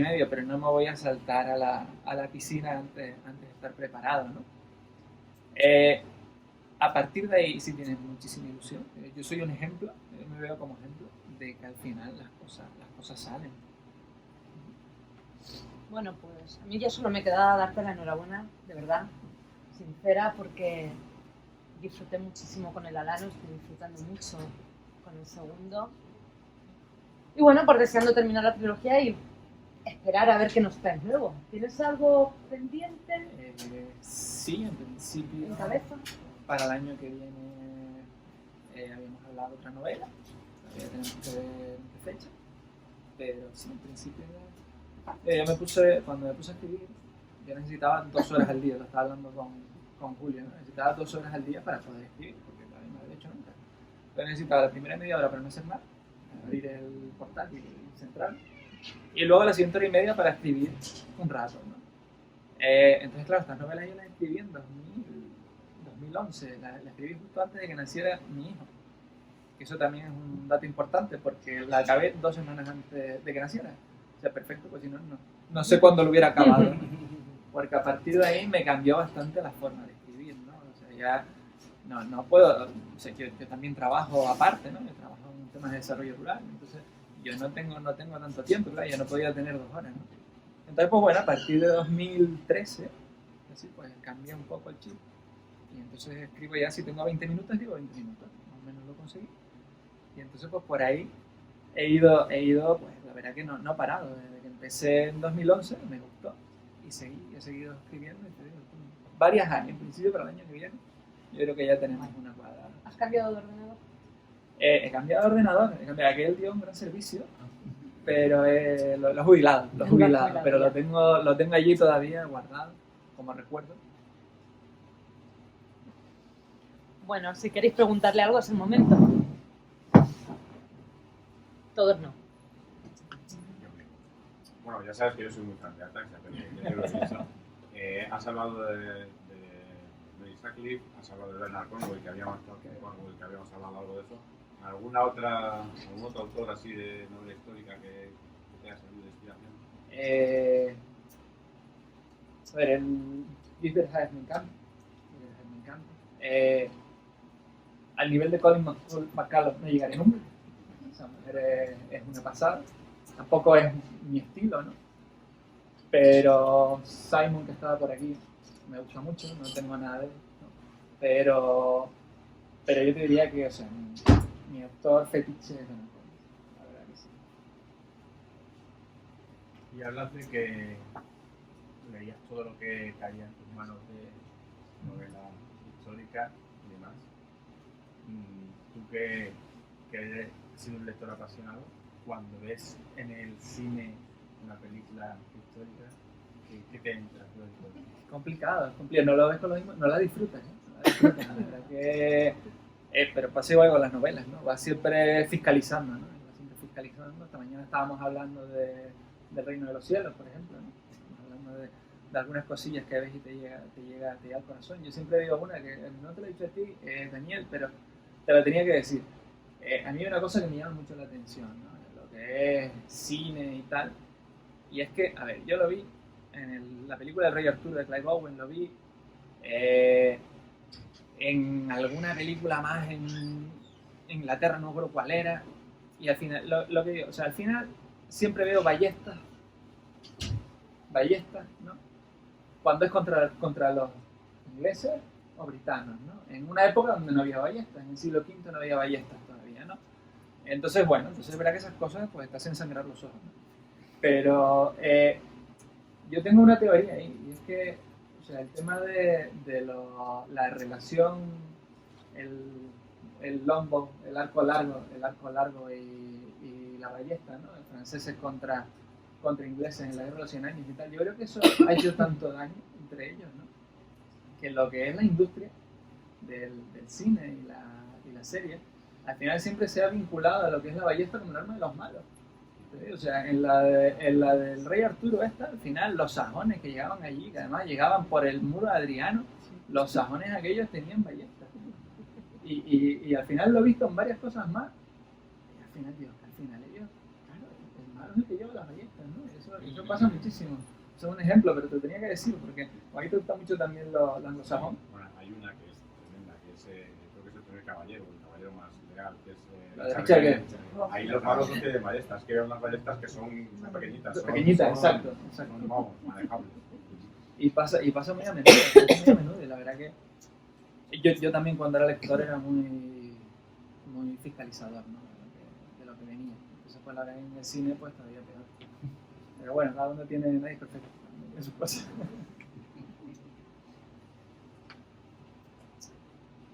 medio, pero no me voy a saltar a la piscina antes de estar preparado, ¿no? A partir de ahí sí tienes muchísima ilusión. Yo soy un ejemplo, me veo como ejemplo de que al final las cosas salen. Bueno, pues a mí ya solo me queda darte la enhorabuena, de verdad, sincera, porque disfruté muchísimo con el Alano, estoy disfrutando mucho con el segundo. Y bueno, por deseando terminar la trilogía y esperar a ver qué nos traes luego. ¿Tienes algo pendiente? Sí, en principio. ¿En cabeza? Para el año que viene habíamos hablado de otra novela, todavía tenemos que ver qué fecha, pero sí, en principio cuando me puse a escribir, yo necesitaba 2 horas al día, lo estaba hablando con Julio, ¿no? Necesitaba 2 horas al día para poder escribir, porque todavía no lo había hecho nunca. Entonces necesitaba la primera media hora para no hacer nada, abrir el portal y central, y luego la siguiente hora y media para escribir un rato, ¿no? Entonces, claro, estas novelas yo las escribí en 2011, la escribí justo antes de que naciera mi hijo. Eso también es un dato importante porque la acabé 2 semanas antes de que naciera. O sea, perfecto, pues si no sé cuándo lo hubiera acabado. Porque a partir de ahí me cambió bastante la forma de escribir, ¿no? O sea, ya no puedo, o sea, yo también trabajo aparte, ¿no? Yo trabajo en temas de desarrollo rural, entonces yo no tengo tanto tiempo, claro, yo no podía tener 2 horas, ¿no? Entonces, pues bueno, a partir de 2013, así pues cambié un poco el chip. Y entonces escribo ya, si tengo 20 minutos, escribo 20 minutos, más o menos lo conseguí. Y entonces pues por ahí he ido pues la verdad que no he parado. Desde que empecé en 2011 me gustó y he seguido escribiendo varias años, en principio para el año que viene. Yo creo que ya tenemos una cuadrada. ¿Has cambiado de ordenador? He cambiado de ordenador, aquel dio un gran servicio, pero lo he jubilado, pero lo tengo allí todavía guardado como recuerdo. Bueno, si queréis preguntarle algo es el momento. Todos no. Bueno, ya sabes que yo soy muy fan de Ataxia, pero has hablado de Mary Sutcliffe, has hablado de Bernard Cornwell, que habíamos hablado algo de eso. ¿Algún otro autor así de novela histórica que te haya servido de inspiración? A ver, el Gifford me encanta. Me encanta. Al nivel de Colin McCallum no llegaré nunca. Esa mujer es una pasada. Tampoco es mi estilo, ¿no? Pero Simon, que estaba por aquí, me gusta mucho, no tengo nada de él, ¿no? Pero yo te diría que, o sea, mi autor fetiche es Leonard Cohen, la verdad que sí. Y hablas de que leías todo lo que caía en tus manos de novela histórica y demás. Tú que eres sido un lector apasionado, cuando ves en el cine una película histórica, ¿qué te entra? Es complicado, no lo ves con lo mismo, no la disfrutas, ¿eh? No la disfrutas, la verdad que... pero pasa igual con las novelas, ¿no? Vas siempre fiscalizando, ¿no? Vas siempre fiscalizando. Esta mañana estábamos hablando del Reino de los Cielos, por ejemplo, ¿no? Estamos hablando de algunas cosillas que ves y te llega al corazón. Yo siempre digo una que no te lo he dicho a ti, Daniel, pero te la tenía que decir. A mí hay una cosa que me llama mucho la atención, ¿no? Lo que es cine y tal, y es que, a ver, yo lo vi en la película del Rey Arturo de Clive Owen, lo vi en alguna película más en Inglaterra, no recuerdo cuál era, y al final, lo que digo, o sea, al final siempre veo ballestas, ¿no? Cuando es contra los ingleses o britanos, ¿no? En una época donde no había ballestas, en el siglo V no había ballestas todavía, ¿no? Entonces, bueno, es verdad que esas cosas pues te hacen sangrar los ojos, ¿no? Pero yo tengo una teoría ahí, y es que, o sea, el tema de la relación, el longbow, el arco largo y la ballesta, ¿no? Los franceses contra ingleses en la guerra de los 100 años y tal, yo creo que eso ha hecho tanto daño entre ellos, ¿no? Que lo que es la industria del cine y la serie, al final siempre se ha vinculado a lo que es la ballesta como un arma de los malos. O sea, en la del Rey Arturo al final los sajones que llegaban allí, que además llegaban por el muro de Adriano, los sajones aquellos tenían ballestas. Y al final lo he visto en varias cosas más. Y al final, ellos, claro, el malo es el que lleva las ballestas, ¿no? Eso pasa muchísimo. Eso es un ejemplo, pero te tenía que decir, porque a mí te gusta mucho también los anglosajones. Bueno, hay una que es tremenda, que es, creo que es el primer caballero, el caballero más legal, que es... La de Richard Gere. Ahí los malos no tienen ballestas, que eran unas ballestas que son pequeñitas. Exacto. Son, vamos, manejables. Y pasa muy a menudo, y la verdad que yo también cuando era lector era muy fiscalizador, ¿no? de lo que venía. Entonces pues la verdad en el cine pues todavía peor. Pero bueno, cada uno tiene, nadie es perfecto en sus cosas.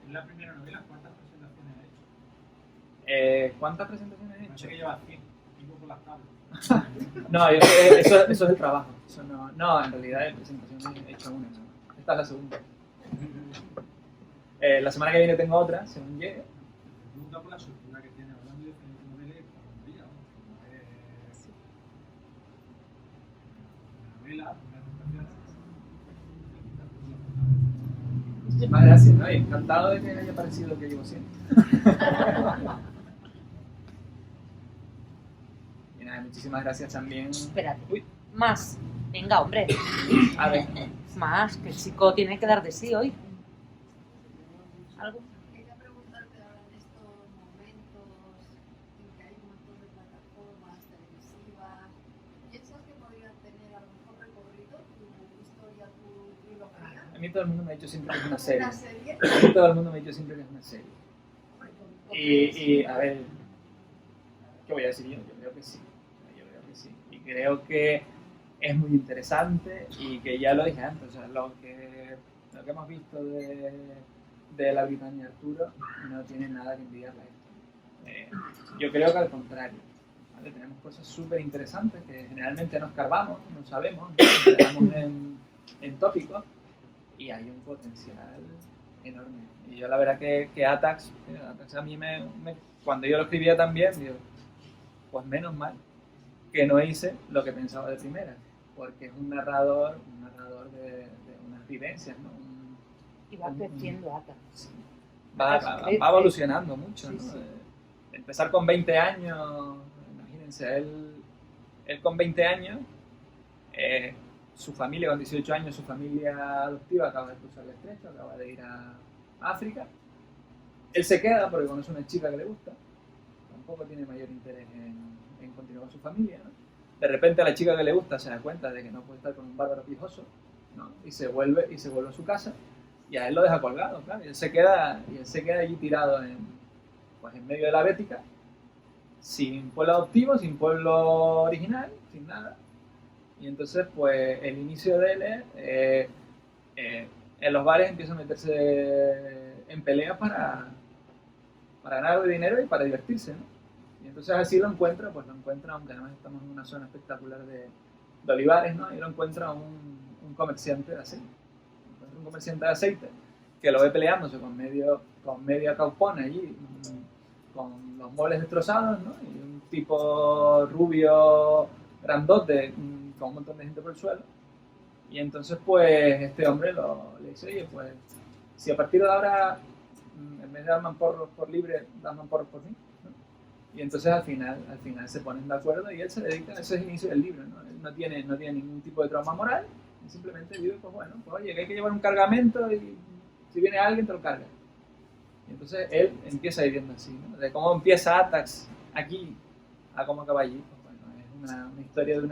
En la primera novela, ¿cuántas presentaciones ha hecho? ¿Cuántas presentaciones he No sé hecho? que lleva 100, tipo por las tablas. No, eso es el trabajo. Eso no, en realidad en presentaciones he hecho una. ¿No? Esta es la segunda. La semana que viene tengo otra, según llegue. Me pregunta por la estructura que tiene, hablando de diferentes novelas y por novela, novela, Muchísimas gracias, ¿no? Y encantado de que haya parecido lo que llevo siendo. Y nada, muchísimas gracias también. Espérate. Uy, Más. Venga, hombre. a ver. Más, que el chico tiene que dar de sí hoy. ¿Algo? Quería preguntarte ahora en estos momentos en que hay un montón de plataformas televisivas, ¿piensas que podrían tener a lo mejor recorrido tu historia, tu trilogía? A mí todo el mundo me ha dicho siempre que es una serie. ¿Una serie? A mí todo el mundo me ha dicho siempre que es una serie. Y a ver, ¿qué voy a decir yo? Yo creo que sí. Y creo que es muy interesante y que ya lo dije antes, o sea, lo que hemos visto de la Britania Arturo no tiene nada que envidiarle a esto. Yo creo que al contrario, ¿vale? Tenemos cosas súper interesantes que generalmente no escarbamos, no sabemos, nos quedamos en tópicos y hay un potencial enorme. Y yo la verdad que Atax a mí cuando yo lo escribía también, digo, pues menos mal que no hice lo que pensaba de primera, porque es un narrador de unas vivencias, ¿no? Y va creciendo Ata. Sí. Va evolucionando mucho, ¿no? Sí. Empezar con 20 años, imagínense, él con 20 años su familia, con 18 años, su familia adoptiva acaba de cruzar el estrecho, acaba de ir a África. Él se queda porque conoce una chica que le gusta, tampoco tiene mayor interés en continuar con su familia, ¿no? De repente a la chica que le gusta se da cuenta de que no puede estar con un bárbaro pijoso, ¿no? Y se vuelve a su casa y a él lo deja colgado, claro, y él se queda allí tirado pues en medio de la Bética, sin pueblo adoptivo, sin pueblo original, sin nada. Y entonces pues el inicio de él es en los bares empieza a meterse en peleas para ganar algo de dinero y para divertirse, ¿no? Y entonces así lo encuentra, aunque además estamos en una zona espectacular de olivares, ¿no? Y lo encuentra un comerciante de aceite. Encuentra un comerciante de aceite que lo ve peleándose con media caupona allí, con los muebles destrozados, ¿no? Y un tipo rubio, grandote, con un montón de gente por el suelo. Y entonces pues este hombre le dice, oye, pues si a partir de ahora en vez de dar mamporros por libre, das mamporros por mí, ¿no? Y entonces al final se ponen de acuerdo y él se dedica, ese es el inicio del libro, ¿no? Él no tiene ningún tipo de trauma moral, él simplemente vive, pues bueno, pues oye, que hay que llevar un cargamento y si viene alguien te lo carga. Y entonces él empieza viviendo así, ¿no? De cómo empieza Atax aquí a cómo acaba allí, pues bueno, es una historia de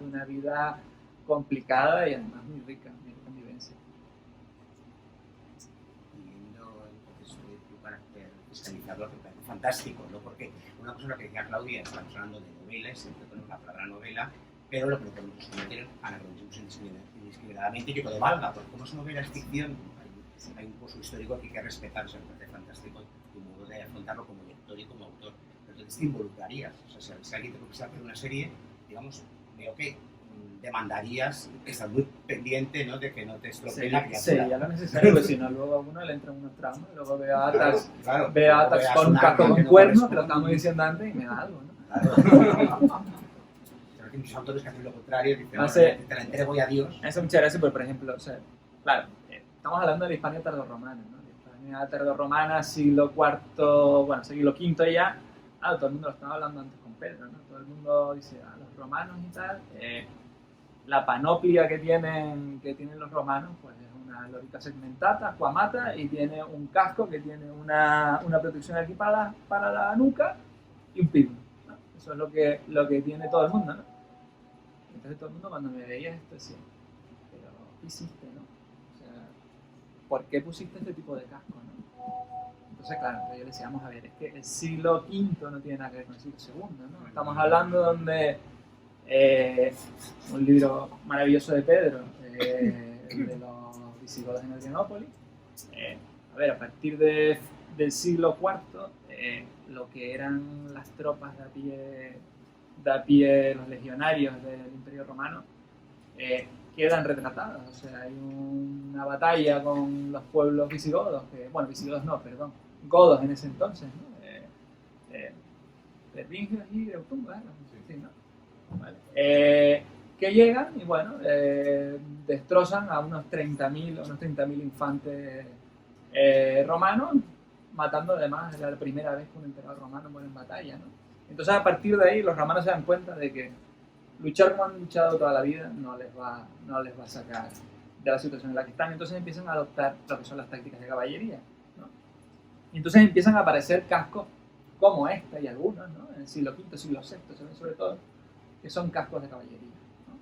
una vida complicada y además muy rica en vivencia. Carácter fiscalizador que parece fantástico, ¿no? Porque una cosa lo que decía Claudia, estamos hablando de novelas, siempre tenemos la palabra novela, pero lo que no podemos cometer anacronismos indiscriminadamente y que todo valga, porque como es novela, es ficción, hay un curso histórico que hay que respetar, eso me parece fantástico, tu modo de afrontarlo como lector y como autor. Pero entonces te involucrarías, o sea, si alguien te propone hacer una serie, digamos, veo que demandarías estar muy pendiente, ¿no? De que no te estropee la criatura. Sería lo necesario, porque si no, luego a uno le entran unos traumas, luego ve a Atax, claro, con un casco con cuernos, que lo estábamos diciendo antes, y me da algo, ¿no? Claro. Pero que muchos autores que hacen lo contrario, dicen, No sé. te la entrego a Dios. Eso muchas gracias, pero por ejemplo, o sea, claro, estamos hablando de la Hispania tardorromana, ¿no? La Hispania tardorromana, siglo IV, bueno, siglo V ya, todo el mundo lo estaba hablando antes con Pedro, ¿no? Todo el mundo dice, los romanos y tal, la panoplia que tienen los romanos, pues es una lorica segmentata, aquamata, y tiene un casco que tiene una protección aquí para la nuca y un pino, ¿no? Eso es lo que tiene todo el mundo, ¿no? Entonces todo el mundo cuando me veía esto decía, pero ¿qué hiciste, no? O sea, ¿por qué pusiste este tipo de casco, no? Entonces, claro, yo le decía, vamos a ver, es que el siglo V no tiene nada que ver con el siglo II, ¿no? Estamos hablando donde un libro maravilloso de Pedro, de los visigodos en Adrianópolis. A ver, a partir del siglo IV, lo que eran las tropas de a pie, los legionarios del Imperio Romano, quedan retratadas. O sea, hay una batalla con los pueblos visigodos, visigodos no, perdón, godos en ese entonces, ¿no? Tervingios y Eutunga, ¿no? Sí, ¿no? Vale. Que llegan y bueno, destrozan a unos 30.000 infantes romanos, matando además, la primera vez que un emperador romano muere en batalla, ¿no? Entonces a partir de ahí los romanos se dan cuenta de que luchar como han luchado toda la vida no les va a sacar de la situación en la que están. Entonces empiezan a adoptar lo que son las tácticas de caballería, ¿no? Y entonces empiezan a aparecer cascos como este y algunos, ¿no? En el siglo V, siglo VI, se ven sobre todo, que son cascos de caballería, ¿no?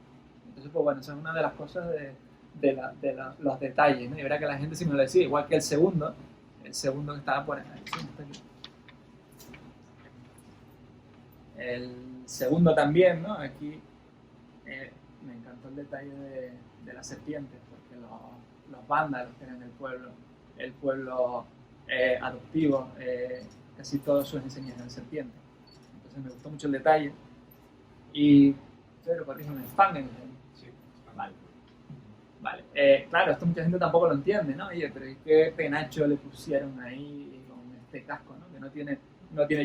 Entonces, pues bueno, esa es una de las cosas de los detalles, ¿no? Y verá que la gente sí me lo decía, igual que el segundo que estaba por ahí, ¿sí? Está aquí. El segundo también, ¿no? Aquí me encantó el detalle de las serpientes, porque los vándalos que eran el pueblo adoptivo, casi todos sus enseñanzas eran serpientes. Entonces me gustó mucho el detalle. Y, pero corrígeme, Spangenheim. Sí, Vale. Claro, esto mucha gente tampoco lo entiende, ¿no? Oye, pero ¿qué penacho le pusieron ahí con este casco, ¿no? Que no tiene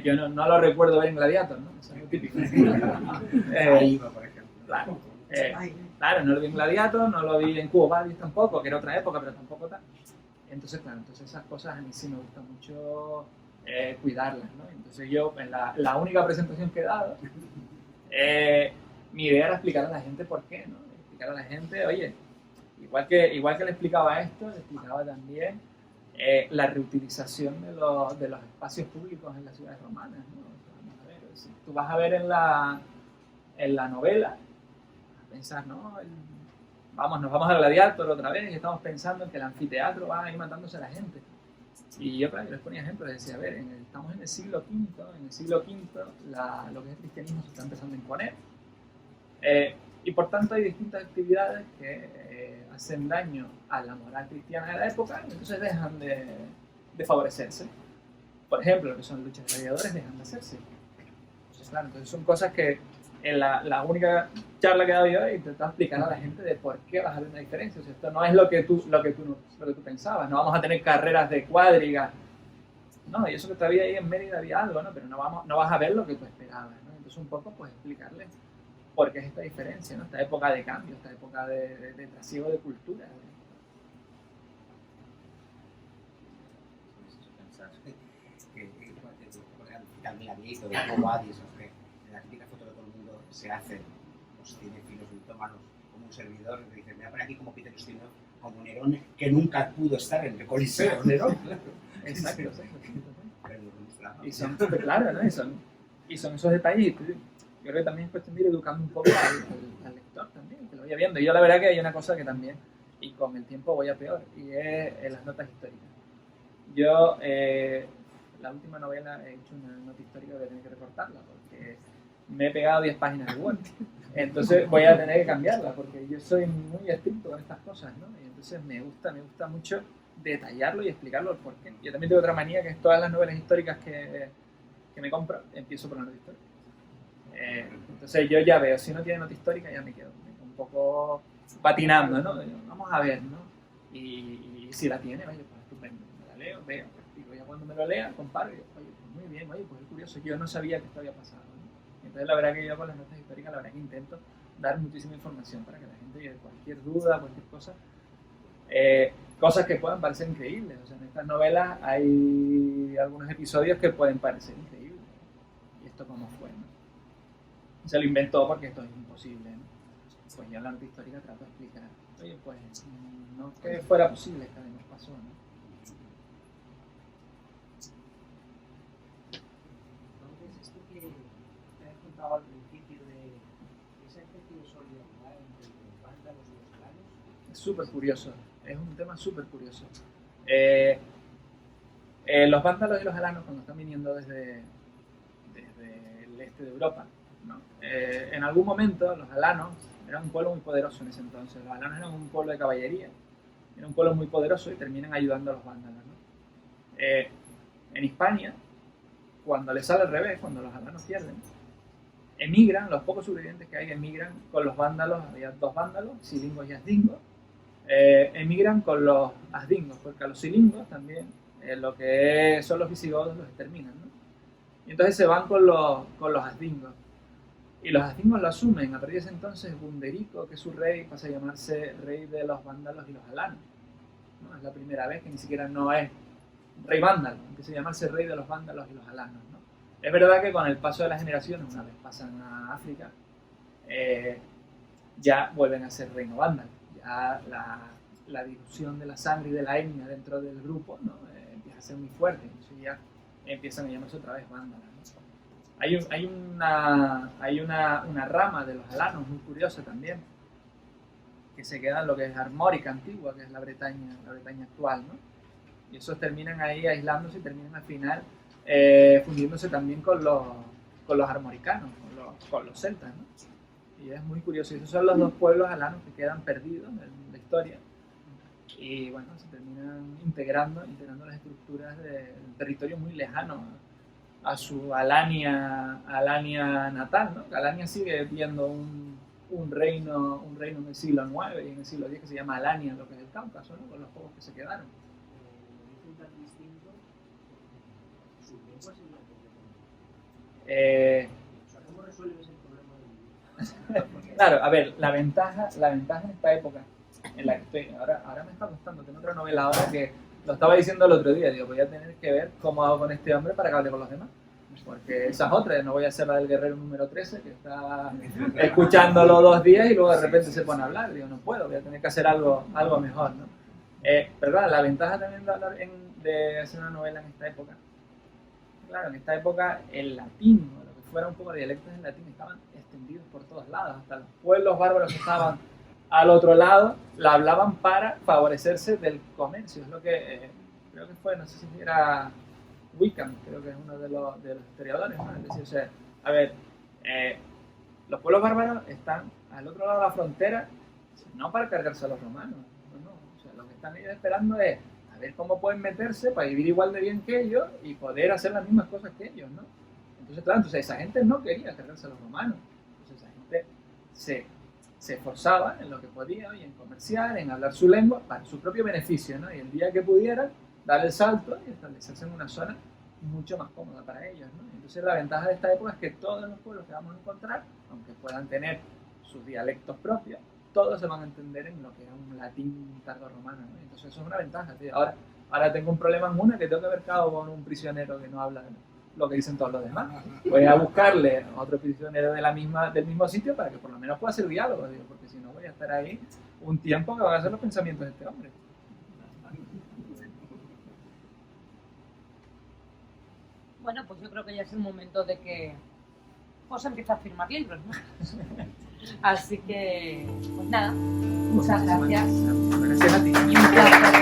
yo no lo recuerdo ver en Gladiator, ¿no? Eso es muy típico. Ahí va, por ejemplo. Claro. Claro, no lo vi en Gladiator, no lo vi en Cubo Badis tampoco, que era otra época, pero tampoco tal. Entonces, claro, esas cosas a mí sí me gusta mucho cuidarlas, ¿no? Entonces yo, en la única presentación que he dado, mi idea era explicar a la gente por qué, ¿no? explicar a la gente, oye, igual que le explicaba esto, le explicaba también la reutilización de los espacios públicos en las ciudades romanas, ¿no? O sea, vamos a ver, si tú vas a ver en la novela, a pensar, ¿no? Nos vamos a Gladiator otra vez y estamos pensando en que el anfiteatro va a ir matándose a la gente. Y yo, claro, les ponía ejemplos, decía, a ver, estamos en el siglo V, lo que es el cristianismo se está empezando a imponer. Y por tanto hay distintas actividades que hacen daño a la moral cristiana de la época y entonces dejan de favorecerse. Por ejemplo, lo que son luchas de gladiadores dejan de hacerse. Claro, entonces son cosas que en la única charla que he dado yo he intentado explicar a la gente de por qué vas a ver una diferencia. O sea, esto no es lo que tú pensabas, no vamos a tener carreras de cuadrigas, no, y eso que todavía ahí en Mérida había algo, ¿no? Pero no vas a ver lo que tú esperabas, ¿no? Entonces un poco pues explicarles por qué es esta diferencia, ¿no? Esta época de cambio, esta época de trasiego de cultura, ¿no? También abierto de cómo Adis, en la típica foto de todo el mundo se hacen los cinéfilos mitómanos como un servidor que dice, me voy a poner aquí como Peter Ustinov, como Nerón, que nunca pudo estar en el Coliseo. Nerón, claro. Exacto. Y son, claro, ¿no? Y son esos detalles. Yo creo que también es cuestión de ir educando un poco al lector también, que lo vaya viendo. Y yo la verdad que hay una cosa que también, y con el tiempo voy a peor, y es las notas históricas. Yo, la última novela he hecho una nota histórica, voy a tener que recortarla, porque me he pegado 10 páginas de Word. Entonces voy a tener que cambiarla, porque yo soy muy estricto con estas cosas, ¿no? Y entonces me gusta mucho detallarlo y explicarlo el porqué. Yo también tengo otra manía, que es todas las novelas históricas que me compro, empiezo por la nota histórica. Entonces yo ya veo, si no tiene nota histórica ya me quedo un poco patinando, ¿no? Vamos a ver, ¿no? Y si la tiene, oye, pues estupendo, me la leo, veo, digo, ya cuando me lo lea, comparo y digo, oye, pues muy bien, oye, pues es curioso, yo no sabía que esto había pasado, ¿no? Entonces la verdad que yo con las notas históricas, la verdad que intento dar muchísima información para que la gente, cualquier duda, cualquier cosa, cosas que puedan parecer increíbles. O sea, en estas novelas hay algunos episodios que pueden parecer increíbles. ¿Y esto cómo fue, no? Se lo inventó porque esto es imposible, ¿no? Pues ya en la nota histórica trato de explicar, oye, pues no que fuera posible, que además pasó, ¿no? Entonces, esto que te has contado al principio de esa especie de solidaridad entre los vándalos y los clanos. Es súper curioso, es un tema súper curioso. Los vándalos y los alanos, cuando están viniendo desde el este de Europa, ¿no? En algún momento los alanos eran un pueblo muy poderoso en ese entonces. Los alanos eran un pueblo de caballería, era un pueblo muy poderoso y terminan ayudando a los vándalos, ¿no? En Hispania, cuando les sale al revés, cuando los alanos pierden, emigran, los pocos sobrevivientes que hay emigran con los vándalos. Había dos vándalos, silingos y asdingos. Emigran con los asdingos, porque a los silingos también, lo que son los visigodos, los exterminan, ¿no? Y entonces se van con los asdingos. Y los asdingos lo asumen. A partir de ese entonces, Gunderico, que es su rey, pasa a llamarse rey de los vándalos y los alanos, ¿no? Es la primera vez que ni siquiera no es rey vándalo, empieza a llamarse rey de los vándalos y los alanos, ¿no? Es verdad que con el paso de las generaciones, una vez pasan a África, ya vuelven a ser reino vándalo. Ya la difusión de la sangre y de la etnia dentro del grupo, ¿no? Empieza a ser muy fuerte, entonces ya empiezan a llamarse otra vez vándalos, ¿no? Hay una rama de los alanos muy curiosa también, que se queda en lo que es Armórica antigua, que es la Bretaña actual, ¿no? Y esos terminan ahí aislándose y terminan al final fundiéndose también con los armoricanos, con los celtas, ¿no? Y es muy curioso. Y esos son los dos pueblos alanos que quedan perdidos en la historia. Y bueno, se terminan integrando las estructuras del territorio muy lejano a su Alania natal, ¿no? Alania sigue viendo un reino en el siglo IX y en el siglo X que se llama Alania, lo que es el Cáucaso, ¿no? Con los pocos que se quedaron. Dicen tan distinto, su lengua es o sea, ¿cómo resuelves el problema? Claro, a ver, la ventaja en esta época en la que estoy, ahora me está costando, tengo otra novela ahora que lo estaba diciendo el otro día, digo, voy a tener que ver cómo hago con este hombre para que hable con los demás. Porque esa es otra, no voy a hacer la del guerrero número 13, que está escuchándolo 2 días y luego de repente se pone a hablar. Digo, no puedo, voy a tener que hacer algo mejor, ¿no? Pero la ventaja también de, de hacer una novela en esta época, claro, en esta época el latín, o lo que fuera un poco de dialectos en latín, estaban extendidos por todos lados, hasta los pueblos bárbaros que estaban al otro lado, la hablaban para favorecerse del comercio. Es lo que creo que fue, no sé si era Wickham, creo que es uno de los historiadores, ¿no? Es decir, o sea, a ver, los pueblos bárbaros están al otro lado de la frontera, no para cargarse a los romanos, no. O sea, lo que están ellos esperando es a ver cómo pueden meterse para vivir igual de bien que ellos y poder hacer las mismas cosas que ellos, ¿no? Entonces, claro, esa gente no quería cargarse a los romanos, entonces esa gente se esforzaba en lo que podía y en comerciar, en hablar su lengua para su propio beneficio, ¿no? Y el día que pudieran, dar el salto y establecerse en una zona mucho más cómoda para ellos, ¿no? Entonces la ventaja de esta época es que todos los pueblos que vamos a encontrar, aunque puedan tener sus dialectos propios, todos se van a entender en lo que es un latín tardorromano, ¿no? Entonces eso es una ventaja, tío. Ahora tengo un problema en una que tengo que ver con un prisionero que no habla lo que dicen todos los demás. Voy a buscarle a otro prisionero del mismo sitio para que por lo menos pueda hacer diálogo, digo, porque si no voy a estar ahí un tiempo que van a ser los pensamientos de este hombre. Bueno, pues yo creo que ya es el momento de que pues empiece a firmar libros, ¿no? Así que, pues nada, muchas gracias. Gracias a ti. Y un placer.